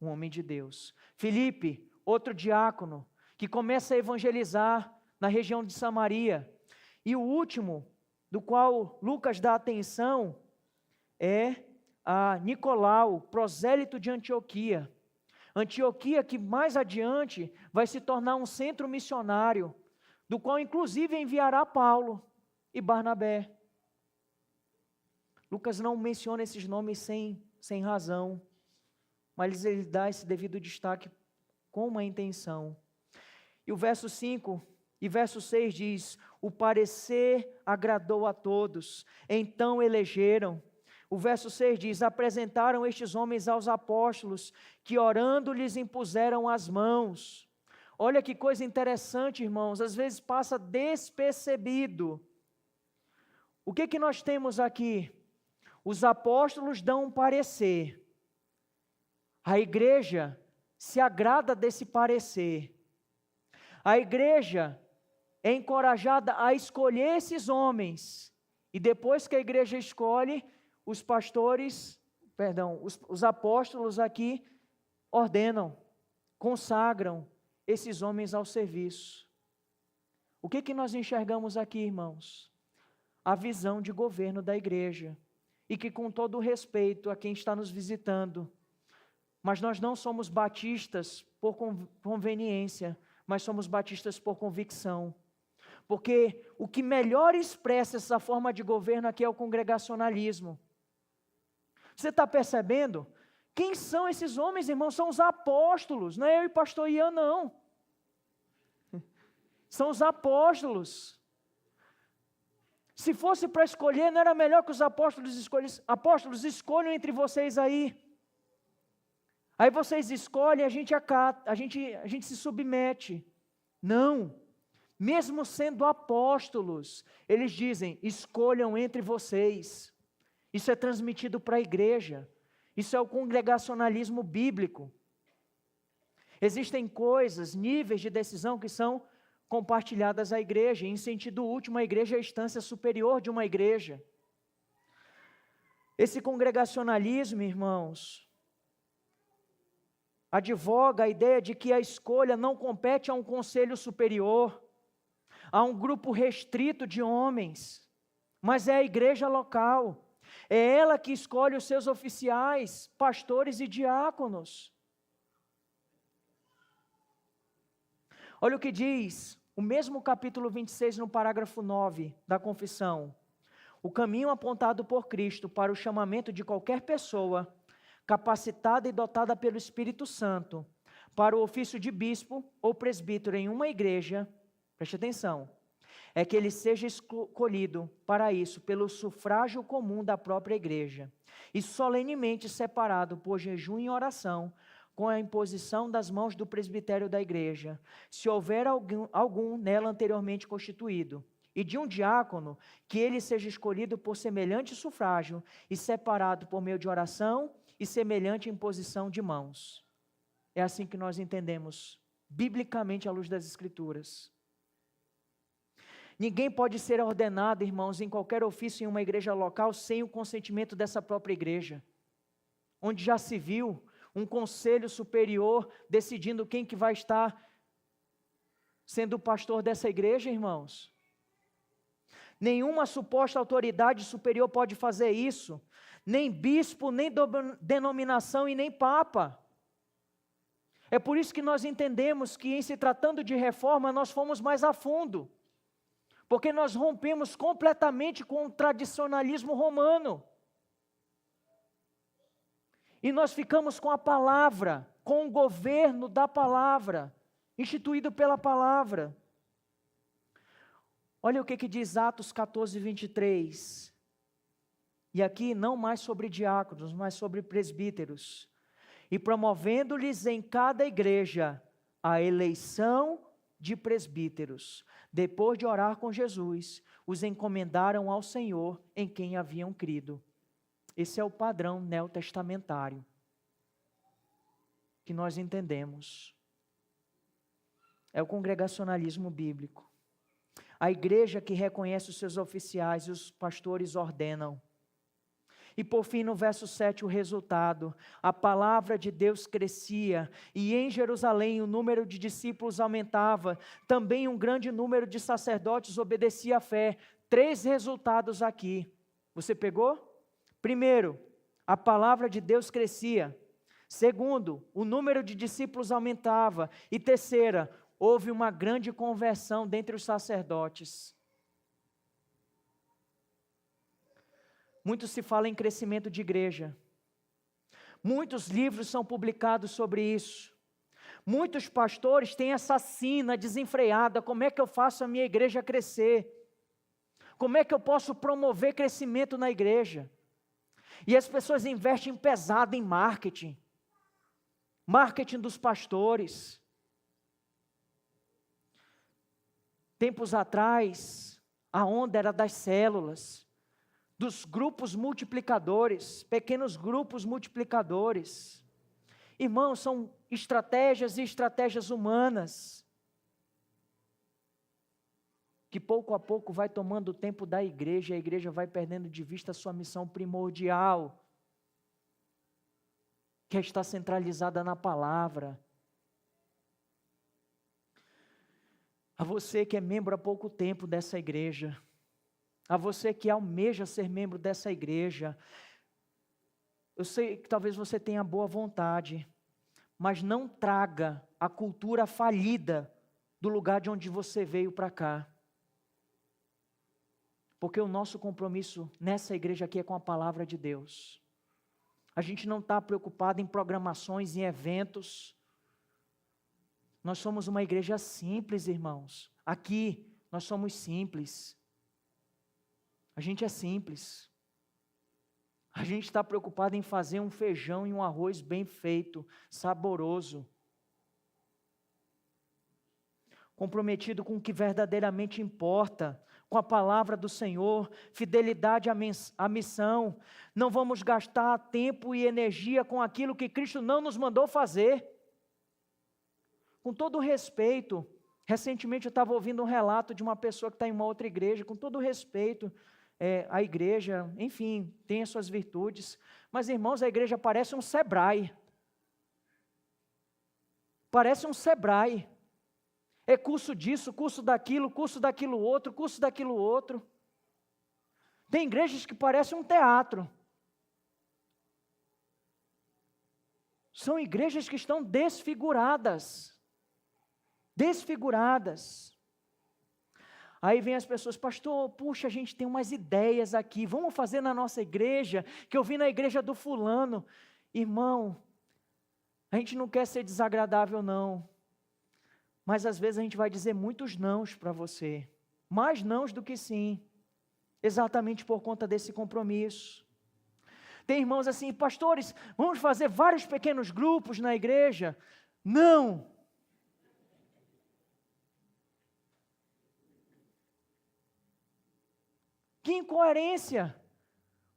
um homem de Deus. Filipe, outro diácono, que começa a evangelizar na região de Samaria. E o último, do qual Lucas dá atenção, é a Nicolau, prosélito de Antioquia. Antioquia que mais adiante vai se tornar um centro missionário, do qual inclusive enviará Paulo e Barnabé. Lucas não menciona esses nomes sem razão, mas ele dá esse devido destaque com uma intenção. E o verso 5 e verso 6 diz: o parecer agradou a todos, então elegeram. O verso 6 diz: apresentaram estes homens aos apóstolos, que orando lhes impuseram as mãos. Olha que coisa interessante, irmãos, às vezes passa despercebido. O que nós temos aqui? Os apóstolos dão um parecer. A igreja se agrada desse parecer. A igreja é encorajada a escolher esses homens. E depois que a igreja escolhe, os apóstolos aqui ordenam, consagram esses homens ao serviço. O que nós enxergamos aqui, irmãos? A visão de governo da igreja. E que, com todo o respeito a quem está nos visitando, mas nós não somos batistas por conveniência, mas somos batistas por convicção. Porque o que melhor expressa essa forma de governo aqui é o congregacionalismo. Você está percebendo? Quem são esses homens, irmãos? São os apóstolos, não é eu e pastor Ian, não. São os apóstolos. Se fosse para escolher, não era melhor que os apóstolos escolhessem? Apóstolos, escolham entre vocês aí. Aí vocês escolhem, a gente acata, a gente se submete. Não. Mesmo sendo apóstolos, eles dizem: escolham entre vocês. Isso é transmitido para a igreja. Isso é o congregacionalismo bíblico. Existem coisas, níveis de decisão que são compartilhadas à igreja. Em sentido último, a igreja é a instância superior de uma igreja. Esse congregacionalismo, irmãos, advoga a ideia de que a escolha não compete a um conselho superior, a um grupo restrito de homens, mas é a igreja local. É ela que escolhe os seus oficiais, pastores e diáconos. Olha o que diz o mesmo capítulo 26, no parágrafo 9 da confissão. O caminho apontado por Cristo para o chamamento de qualquer pessoa, capacitada e dotada pelo Espírito Santo, para o ofício de bispo ou presbítero em uma igreja, preste atenção, é que ele seja escolhido para isso pelo sufrágio comum da própria igreja, e solenemente separado por jejum e oração, com a imposição das mãos do presbitério da igreja, se houver algum nela anteriormente constituído, e de um diácono, que ele seja escolhido por semelhante sufrágio, e separado por meio de oração, e semelhante imposição de mãos. É assim que nós entendemos, biblicamente, à luz das Escrituras. Ninguém pode ser ordenado, irmãos, em qualquer ofício em uma igreja local, sem o consentimento dessa própria igreja, onde já se viu um conselho superior decidindo quem que vai estar sendo o pastor dessa igreja, irmãos. Nenhuma suposta autoridade superior pode fazer isso, nem bispo, nem denominação e nem papa. É por isso que nós entendemos que, em se tratando de reforma, nós fomos mais a fundo, porque nós rompemos completamente com o tradicionalismo romano. E nós ficamos com a palavra, com o governo da palavra, instituído pela palavra. Olha o que diz Atos 14, 23. E aqui não mais sobre diáconos, mas sobre presbíteros. E promovendo-lhes em cada igreja a eleição de presbíteros, depois de orar com Jesus, os encomendaram ao Senhor em quem haviam crido. Esse é o padrão neotestamentário que nós entendemos. É o congregacionalismo bíblico. A igreja que reconhece os seus oficiais e os pastores ordenam. E por fim, no verso 7, o resultado. A palavra de Deus crescia, e em Jerusalém o número de discípulos aumentava. Também um grande número de sacerdotes obedecia à fé. 3 resultados aqui. Você pegou? Primeiro, a palavra de Deus crescia. Segundo, o número de discípulos aumentava. E terceira, houve uma grande conversão dentre os sacerdotes. Muito se fala em crescimento de igreja. Muitos livros são publicados sobre isso. Muitos pastores têm essa sina desenfreada. Como é que eu faço a minha igreja crescer? Como é que eu posso promover crescimento na igreja? E as pessoas investem pesado em marketing. Marketing dos pastores. Tempos atrás, a onda era das células, dos grupos multiplicadores, pequenos grupos multiplicadores. Irmãos, são estratégias e estratégias humanas, que pouco a pouco vai tomando o tempo da igreja, e a igreja vai perdendo de vista a sua missão primordial, que é estar centralizada na palavra. A você que é membro há pouco tempo dessa igreja, a você que almeja ser membro dessa igreja, eu sei que talvez você tenha boa vontade, mas não traga a cultura falida do lugar de onde você veio para cá. Porque o nosso compromisso nessa igreja aqui é com a palavra de Deus. A gente não está preocupado em programações, em eventos. Nós somos uma igreja simples, irmãos. Aqui, nós somos simples. A gente é simples. A gente está preocupado em fazer um feijão e um arroz bem feito, saboroso. Comprometido com o que verdadeiramente importa, com a palavra do Senhor, fidelidade à missão. Não vamos gastar tempo e energia com aquilo que Cristo não nos mandou fazer. Com todo respeito, recentemente eu estava ouvindo um relato de uma pessoa que está em uma outra igreja, com todo respeito, a igreja, enfim, tem as suas virtudes, mas irmãos, a igreja parece um Sebrae. Parece um Sebrae. É curso disso, curso daquilo outro, curso daquilo outro. Tem igrejas que parecem um teatro. São igrejas que estão desfiguradas. Desfiguradas. Aí vem as pessoas, pastor, puxa, a gente tem umas ideias aqui, vamos fazer na nossa igreja, que eu vi na igreja do fulano. Irmão, a gente não quer ser desagradável não, mas às vezes a gente vai dizer muitos nãos para você, mais nãos do que sim, exatamente por conta desse compromisso. Tem irmãos assim, pastores, vamos fazer vários pequenos grupos na igreja? Não! Que incoerência!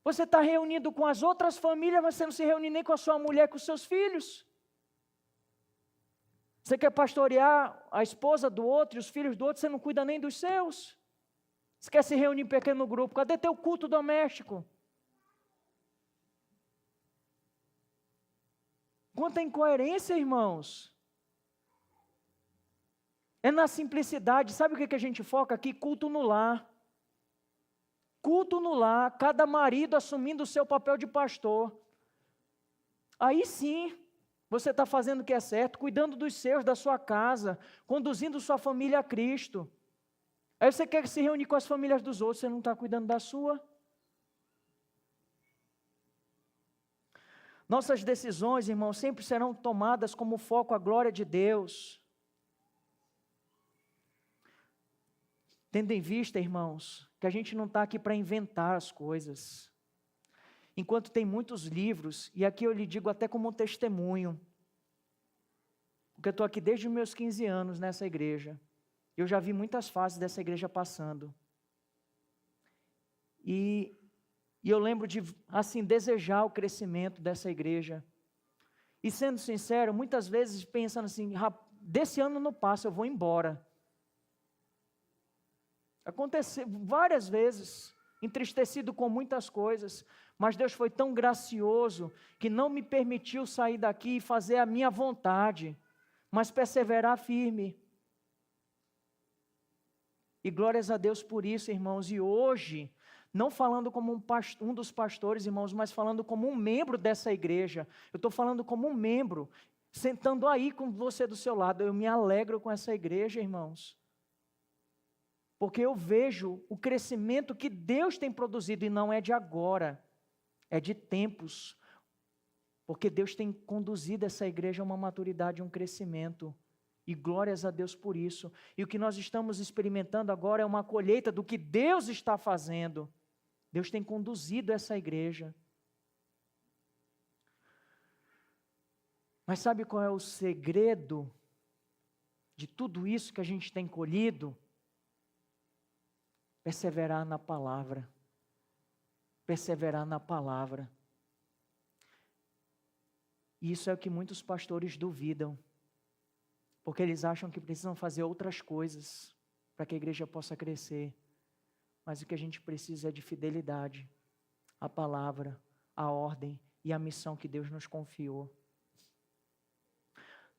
Você está reunido com as outras famílias, mas você não se reúne nem com a sua mulher, com os seus filhos. Você quer pastorear a esposa do outro e os filhos do outro, você não cuida nem dos seus. Você quer se reunir em pequeno grupo, cadê teu culto doméstico? Quanta incoerência, irmãos! É na simplicidade, sabe o que a gente foca aqui? Culto no lar. Culto no lar, cada marido assumindo o seu papel de pastor. Aí sim, você está fazendo o que é certo, cuidando dos seus, da sua casa, conduzindo sua família a Cristo. Aí você quer se reunir com as famílias dos outros, você não está cuidando da sua. Nossas decisões, irmãos, sempre serão tomadas como foco a glória de Deus. Tendo em vista, irmãos, que a gente não está aqui para inventar as coisas. Enquanto tem muitos livros, e aqui eu lhe digo até como um testemunho, porque eu estou aqui desde os meus 15 anos nessa igreja, eu já vi muitas fases dessa igreja passando. E eu lembro de, assim, desejar o crescimento dessa igreja. E sendo sincero, muitas vezes pensando assim, desse ano não passa, eu vou embora. Aconteceu várias vezes, entristecido com muitas coisas, mas Deus foi tão gracioso que não me permitiu sair daqui e fazer a minha vontade, mas perseverar firme. E glórias a Deus por isso, irmãos. E hoje, não falando como um dos pastores, irmãos, mas falando como um membro dessa igreja, eu estou falando como um membro, sentando aí com você do seu lado, eu me alegro com essa igreja, irmãos. Porque eu vejo o crescimento que Deus tem produzido, e não é de agora, é de tempos. Porque Deus tem conduzido essa igreja a uma maturidade, a um crescimento. E glórias a Deus por isso. E o que nós estamos experimentando agora é uma colheita do que Deus está fazendo. Deus tem conduzido essa igreja. Mas sabe qual é o segredo de tudo isso que a gente tem colhido? Perseverar na palavra. Perseverar na palavra. E isso é o que muitos pastores duvidam. Porque eles acham que precisam fazer outras coisas para que a igreja possa crescer. Mas o que a gente precisa é de fidelidade à palavra, à ordem e à missão que Deus nos confiou.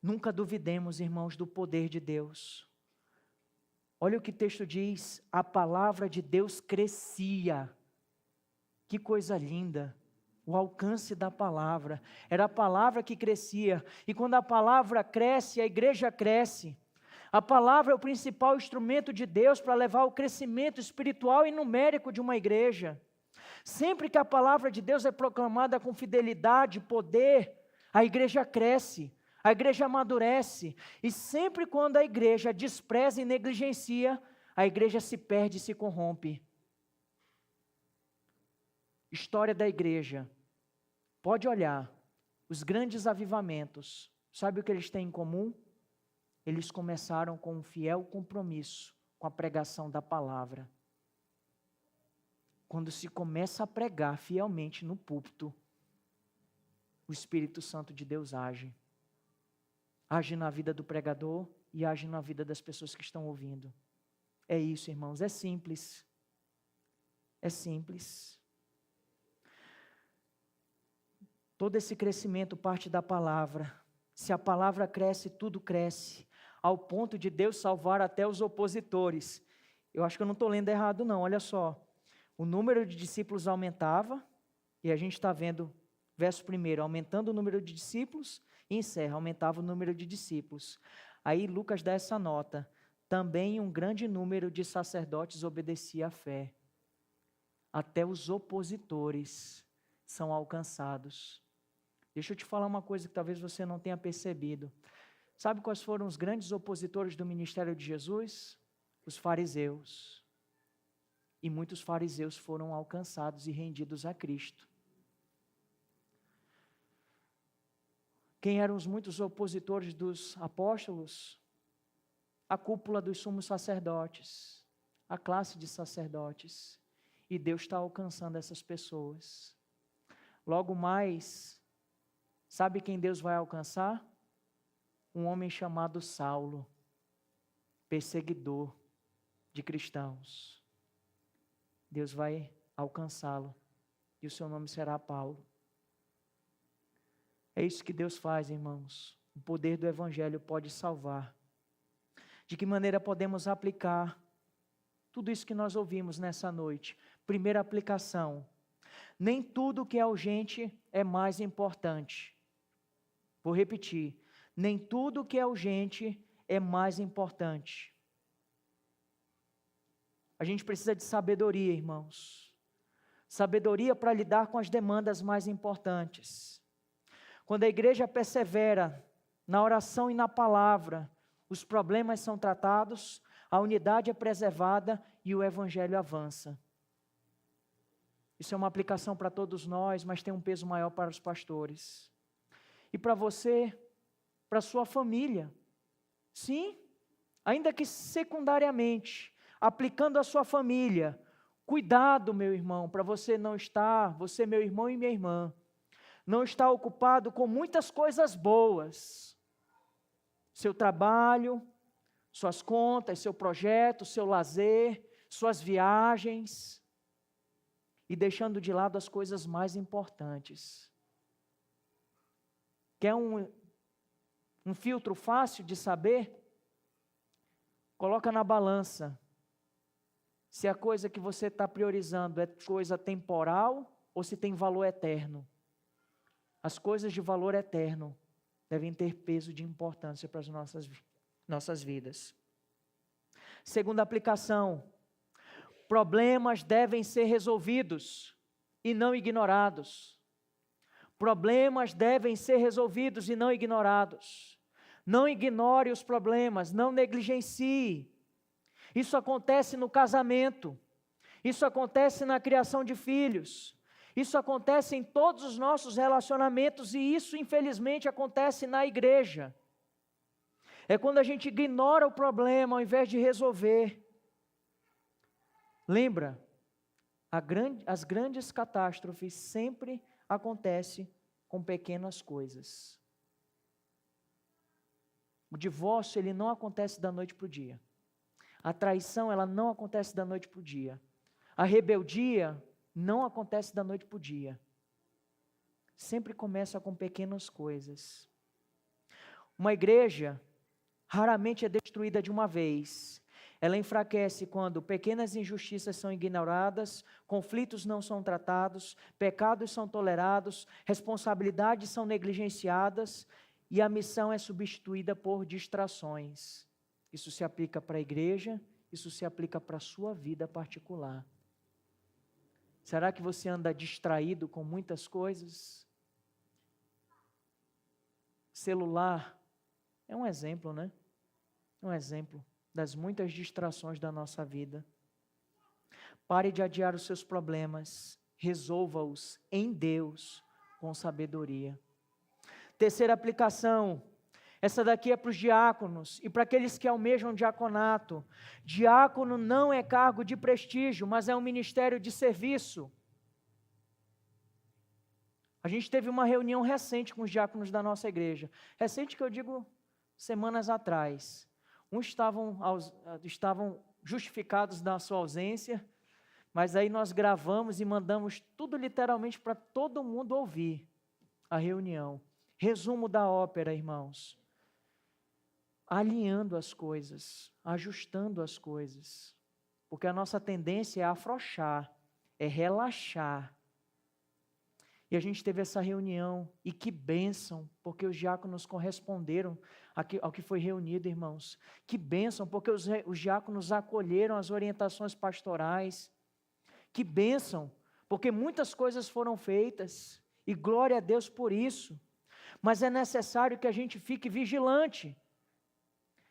Nunca duvidemos, irmãos, do poder de Deus. Olha o que o texto diz: a palavra de Deus crescia. Que coisa linda! O alcance da palavra, era a palavra que crescia, e quando a palavra cresce, a igreja cresce. A palavra é o principal instrumento de Deus para levar o crescimento espiritual e numérico de uma igreja. Sempre que a palavra de Deus é proclamada com fidelidade, poder, a igreja cresce, a igreja amadurece, e sempre quando a igreja despreza e negligencia, a igreja se perde e se corrompe. História da igreja. Pode olhar, os grandes avivamentos, sabe o que eles têm em comum? Eles começaram com um fiel compromisso com a pregação da palavra. Quando se começa a pregar fielmente no púlpito, o Espírito Santo de Deus age. Age na vida do pregador e age na vida das pessoas que estão ouvindo. É isso, irmãos, é simples. É simples. Todo esse crescimento parte da palavra. Se a palavra cresce, tudo cresce, ao ponto de Deus salvar até os opositores. Eu acho que eu não estou lendo errado não, olha só. O número de discípulos aumentava, e a gente está vendo, verso 1, aumentando o número de discípulos, e encerra, aumentava o número de discípulos. Aí Lucas dá essa nota: também um grande número de sacerdotes obedecia à fé. Até os opositores são alcançados. Deixa eu te falar uma coisa que talvez você não tenha percebido. Sabe quais foram os grandes opositores do ministério de Jesus? Os fariseus. E muitos fariseus foram alcançados e rendidos a Cristo. Quem eram os muitos opositores dos apóstolos? A cúpula dos sumos sacerdotes, a classe de sacerdotes. E Deus está alcançando essas pessoas. Logo mais, sabe quem Deus vai alcançar? Um homem chamado Saulo, perseguidor de cristãos. Deus vai alcançá-lo e o seu nome será Paulo. É isso que Deus faz, irmãos. O poder do Evangelho pode salvar. De que maneira podemos aplicar tudo isso que nós ouvimos nessa noite? Primeira aplicação: nem tudo que é urgente é mais importante. Vou repetir: nem tudo que é urgente é mais importante. A gente precisa de sabedoria, irmãos. Sabedoria para lidar com as demandas mais importantes. Quando a igreja persevera na oração e na palavra, os problemas são tratados, a unidade é preservada e o evangelho avança. Isso é uma aplicação para todos nós, mas tem um peso maior para os pastores. E para você, para sua família. Sim, ainda que secundariamente, aplicando a sua família. Cuidado, meu irmão, para você não estar, você, meu irmão e minha irmã, não estar ocupado com muitas coisas boas. seu trabalho, suas contas, seu projeto, seu lazer, suas viagens, e deixando de lado as coisas mais importantes. Quer um filtro fácil de saber? Coloca na balança se a coisa que você está priorizando é coisa temporal ou se tem valor eterno. As coisas de valor eterno devem ter peso de importância para as nossas vidas. Segunda aplicação: problemas devem ser resolvidos e não ignorados. Problemas devem ser resolvidos e não ignorados. Não ignore os problemas, não negligencie. Isso acontece no casamento, isso acontece na criação de filhos, isso acontece em todos os nossos relacionamentos e isso, infelizmente, acontece na igreja. É quando a gente ignora o problema ao invés de resolver. Lembra, as grandes catástrofes sempre acontecem com pequenas coisas. O divórcio, ele não acontece da noite para o dia. A traição, ela não acontece da noite para o dia. A rebeldia não acontece da noite para o dia. Sempre começa com pequenas coisas. Uma igreja raramente é destruída de uma vez. Ela enfraquece quando pequenas injustiças são ignoradas, conflitos não são tratados, pecados são tolerados, responsabilidades são negligenciadas e a missão é substituída por distrações. Isso se aplica para a igreja, isso se aplica para a sua vida particular. Será que você anda distraído com muitas coisas? Celular é um exemplo, né? Um exemplo das muitas distrações da nossa vida. Pare de adiar os seus problemas, resolva-os em Deus com sabedoria. Terceira aplicação, essa daqui é para os diáconos e para aqueles que almejam diaconato. Diácono não é cargo de prestígio, mas é um ministério de serviço. A gente teve uma reunião recente com os diáconos da nossa igreja. Recente que eu digo semanas atrás. Uns estavam justificados na sua ausência, mas aí nós gravamos e mandamos tudo literalmente para todo mundo ouvir a reunião. Resumo da ópera, irmãos. Alinhando as coisas, ajustando as coisas. Porque a nossa tendência é afrouxar, é relaxar. E a gente teve essa reunião, e que bênção, porque os diáconos corresponderam ao que foi reunido, irmãos. Que bênção, porque os diáconos acolheram as orientações pastorais. Que bênção, porque muitas coisas foram feitas, e glória a Deus por isso. Mas é necessário que a gente fique vigilante.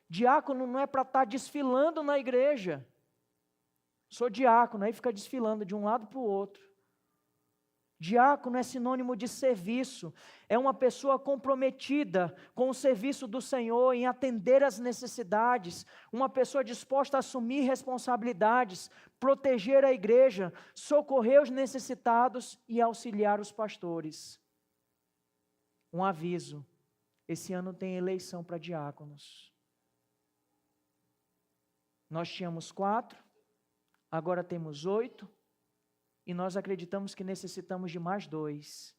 Diácono não é para estar desfilando na igreja. Sou diácono, aí fica desfilando de um lado para o outro. Diácono é sinônimo de serviço, é uma pessoa comprometida com o serviço do Senhor, em atender às necessidades, uma pessoa disposta a assumir responsabilidades, proteger a igreja, socorrer os necessitados e auxiliar os pastores. Um aviso, esse ano tem eleição para diáconos. Nós tínhamos 4, agora temos 8. E nós acreditamos que necessitamos de mais 2,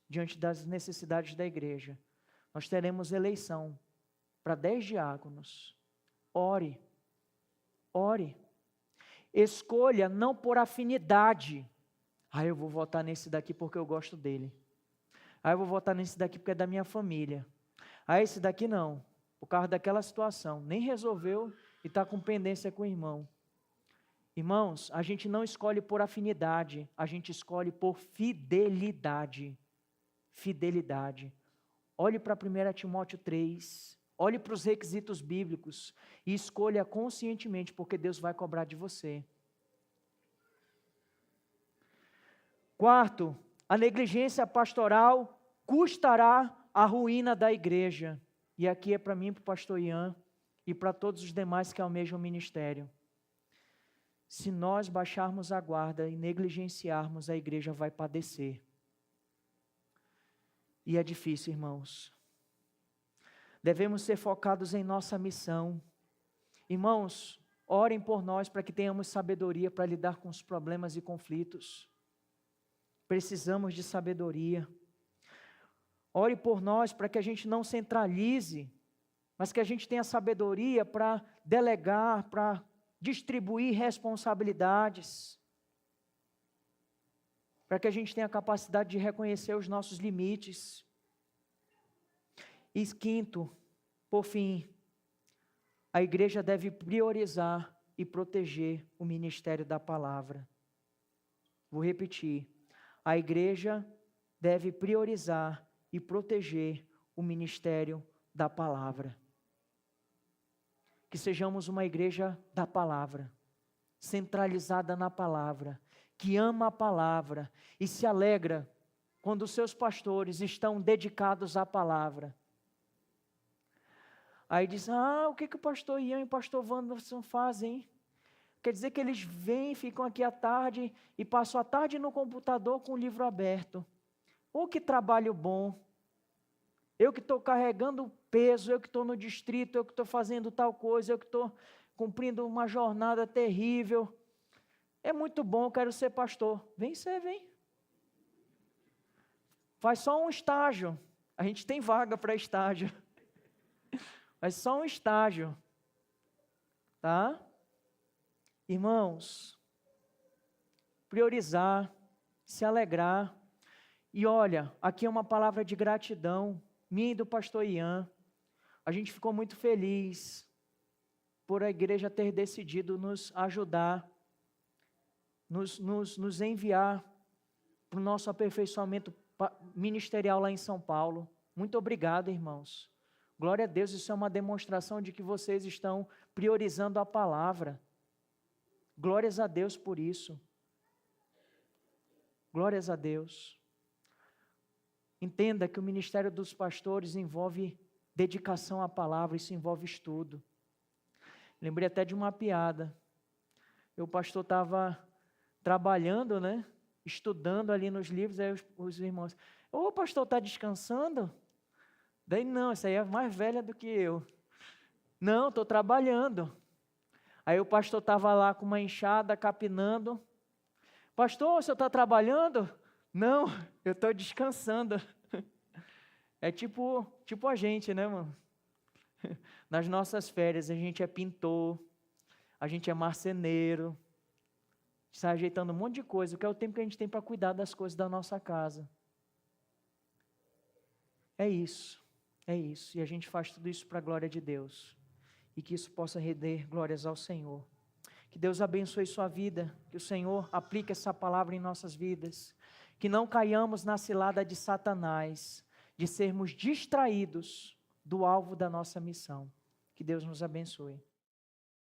diante das necessidades da igreja. Nós teremos eleição para 10 diáconos. Ore, ore. Escolha não por afinidade. Eu vou votar nesse daqui porque eu gosto dele. Eu vou votar nesse daqui porque é da minha família. Esse daqui não, por causa daquela situação. Nem resolveu e está com pendência com o irmão. Irmãos, a gente não escolhe por afinidade, a gente escolhe por fidelidade. Fidelidade. Olhe para 1 Timóteo 3, olhe para os requisitos bíblicos e escolha conscientemente, porque Deus vai cobrar de você. Quarto, a negligência pastoral custará a ruína da igreja. E aqui é para mim, para o pastor Ian e para todos os demais que almejam o ministério. Se nós baixarmos a guarda e negligenciarmos, a igreja vai padecer. E é difícil, irmãos. Devemos ser focados em nossa missão. Irmãos, orem por nós para que tenhamos sabedoria para lidar com os problemas e conflitos. Precisamos de sabedoria. Ore por nós para que a gente não centralize, mas que a gente tenha sabedoria para delegar, para distribuir responsabilidades. Para que a gente tenha a capacidade de reconhecer os nossos limites. E quinto, por fim, a igreja deve priorizar e proteger o ministério da palavra. Vou repetir. A igreja deve priorizar e proteger o ministério da palavra. Que sejamos uma igreja da palavra, centralizada na palavra, que ama a palavra e se alegra quando os seus pastores estão dedicados à palavra. Aí diz, o que o pastor Ian e o pastor Wanderson fazem? Quer dizer que eles vêm, ficam aqui à tarde e passam a tarde no computador com o livro aberto. Que trabalho bom. Eu que estou carregando peso, eu que estou no distrito, eu que estou fazendo tal coisa, eu que estou cumprindo uma jornada terrível. É muito bom, eu quero ser pastor. Vem ser, vem. Faz só um estágio. A gente tem vaga para estágio. Faz só um estágio. Tá? Irmãos, priorizar, se alegrar. E olha, aqui é uma palavra de gratidão, minha e do pastor Ian. A gente ficou muito feliz por a igreja ter decidido nos ajudar, nos enviar para o nosso aperfeiçoamento ministerial lá em São Paulo. Muito obrigado, irmãos. Glória a Deus, isso é uma demonstração de que vocês estão priorizando a palavra. Glórias a Deus por isso. Glórias a Deus. Entenda que o ministério dos pastores envolve dedicação à palavra, isso envolve estudo. Lembrei até de uma piada. O pastor estava trabalhando, né? Estudando ali nos livros, aí os irmãos, o pastor está descansando? Daí não, essa aí é mais velha do que eu. Não, estou trabalhando. Aí o pastor estava lá com uma enxada, capinando. Pastor, o senhor está trabalhando? Não, eu estou descansando. É tipo a gente, né, mano? Nas nossas férias, a gente é pintor, a gente é marceneiro, está ajeitando um monte de coisa, que é o tempo que a gente tem para cuidar das coisas da nossa casa. É isso. E a gente faz tudo isso para a glória de Deus. E que isso possa render glórias ao Senhor. Que Deus abençoe sua vida, que o Senhor aplique essa palavra em nossas vidas. Que não caiamos na cilada de Satanás, de sermos distraídos do alvo da nossa missão. Que Deus nos abençoe.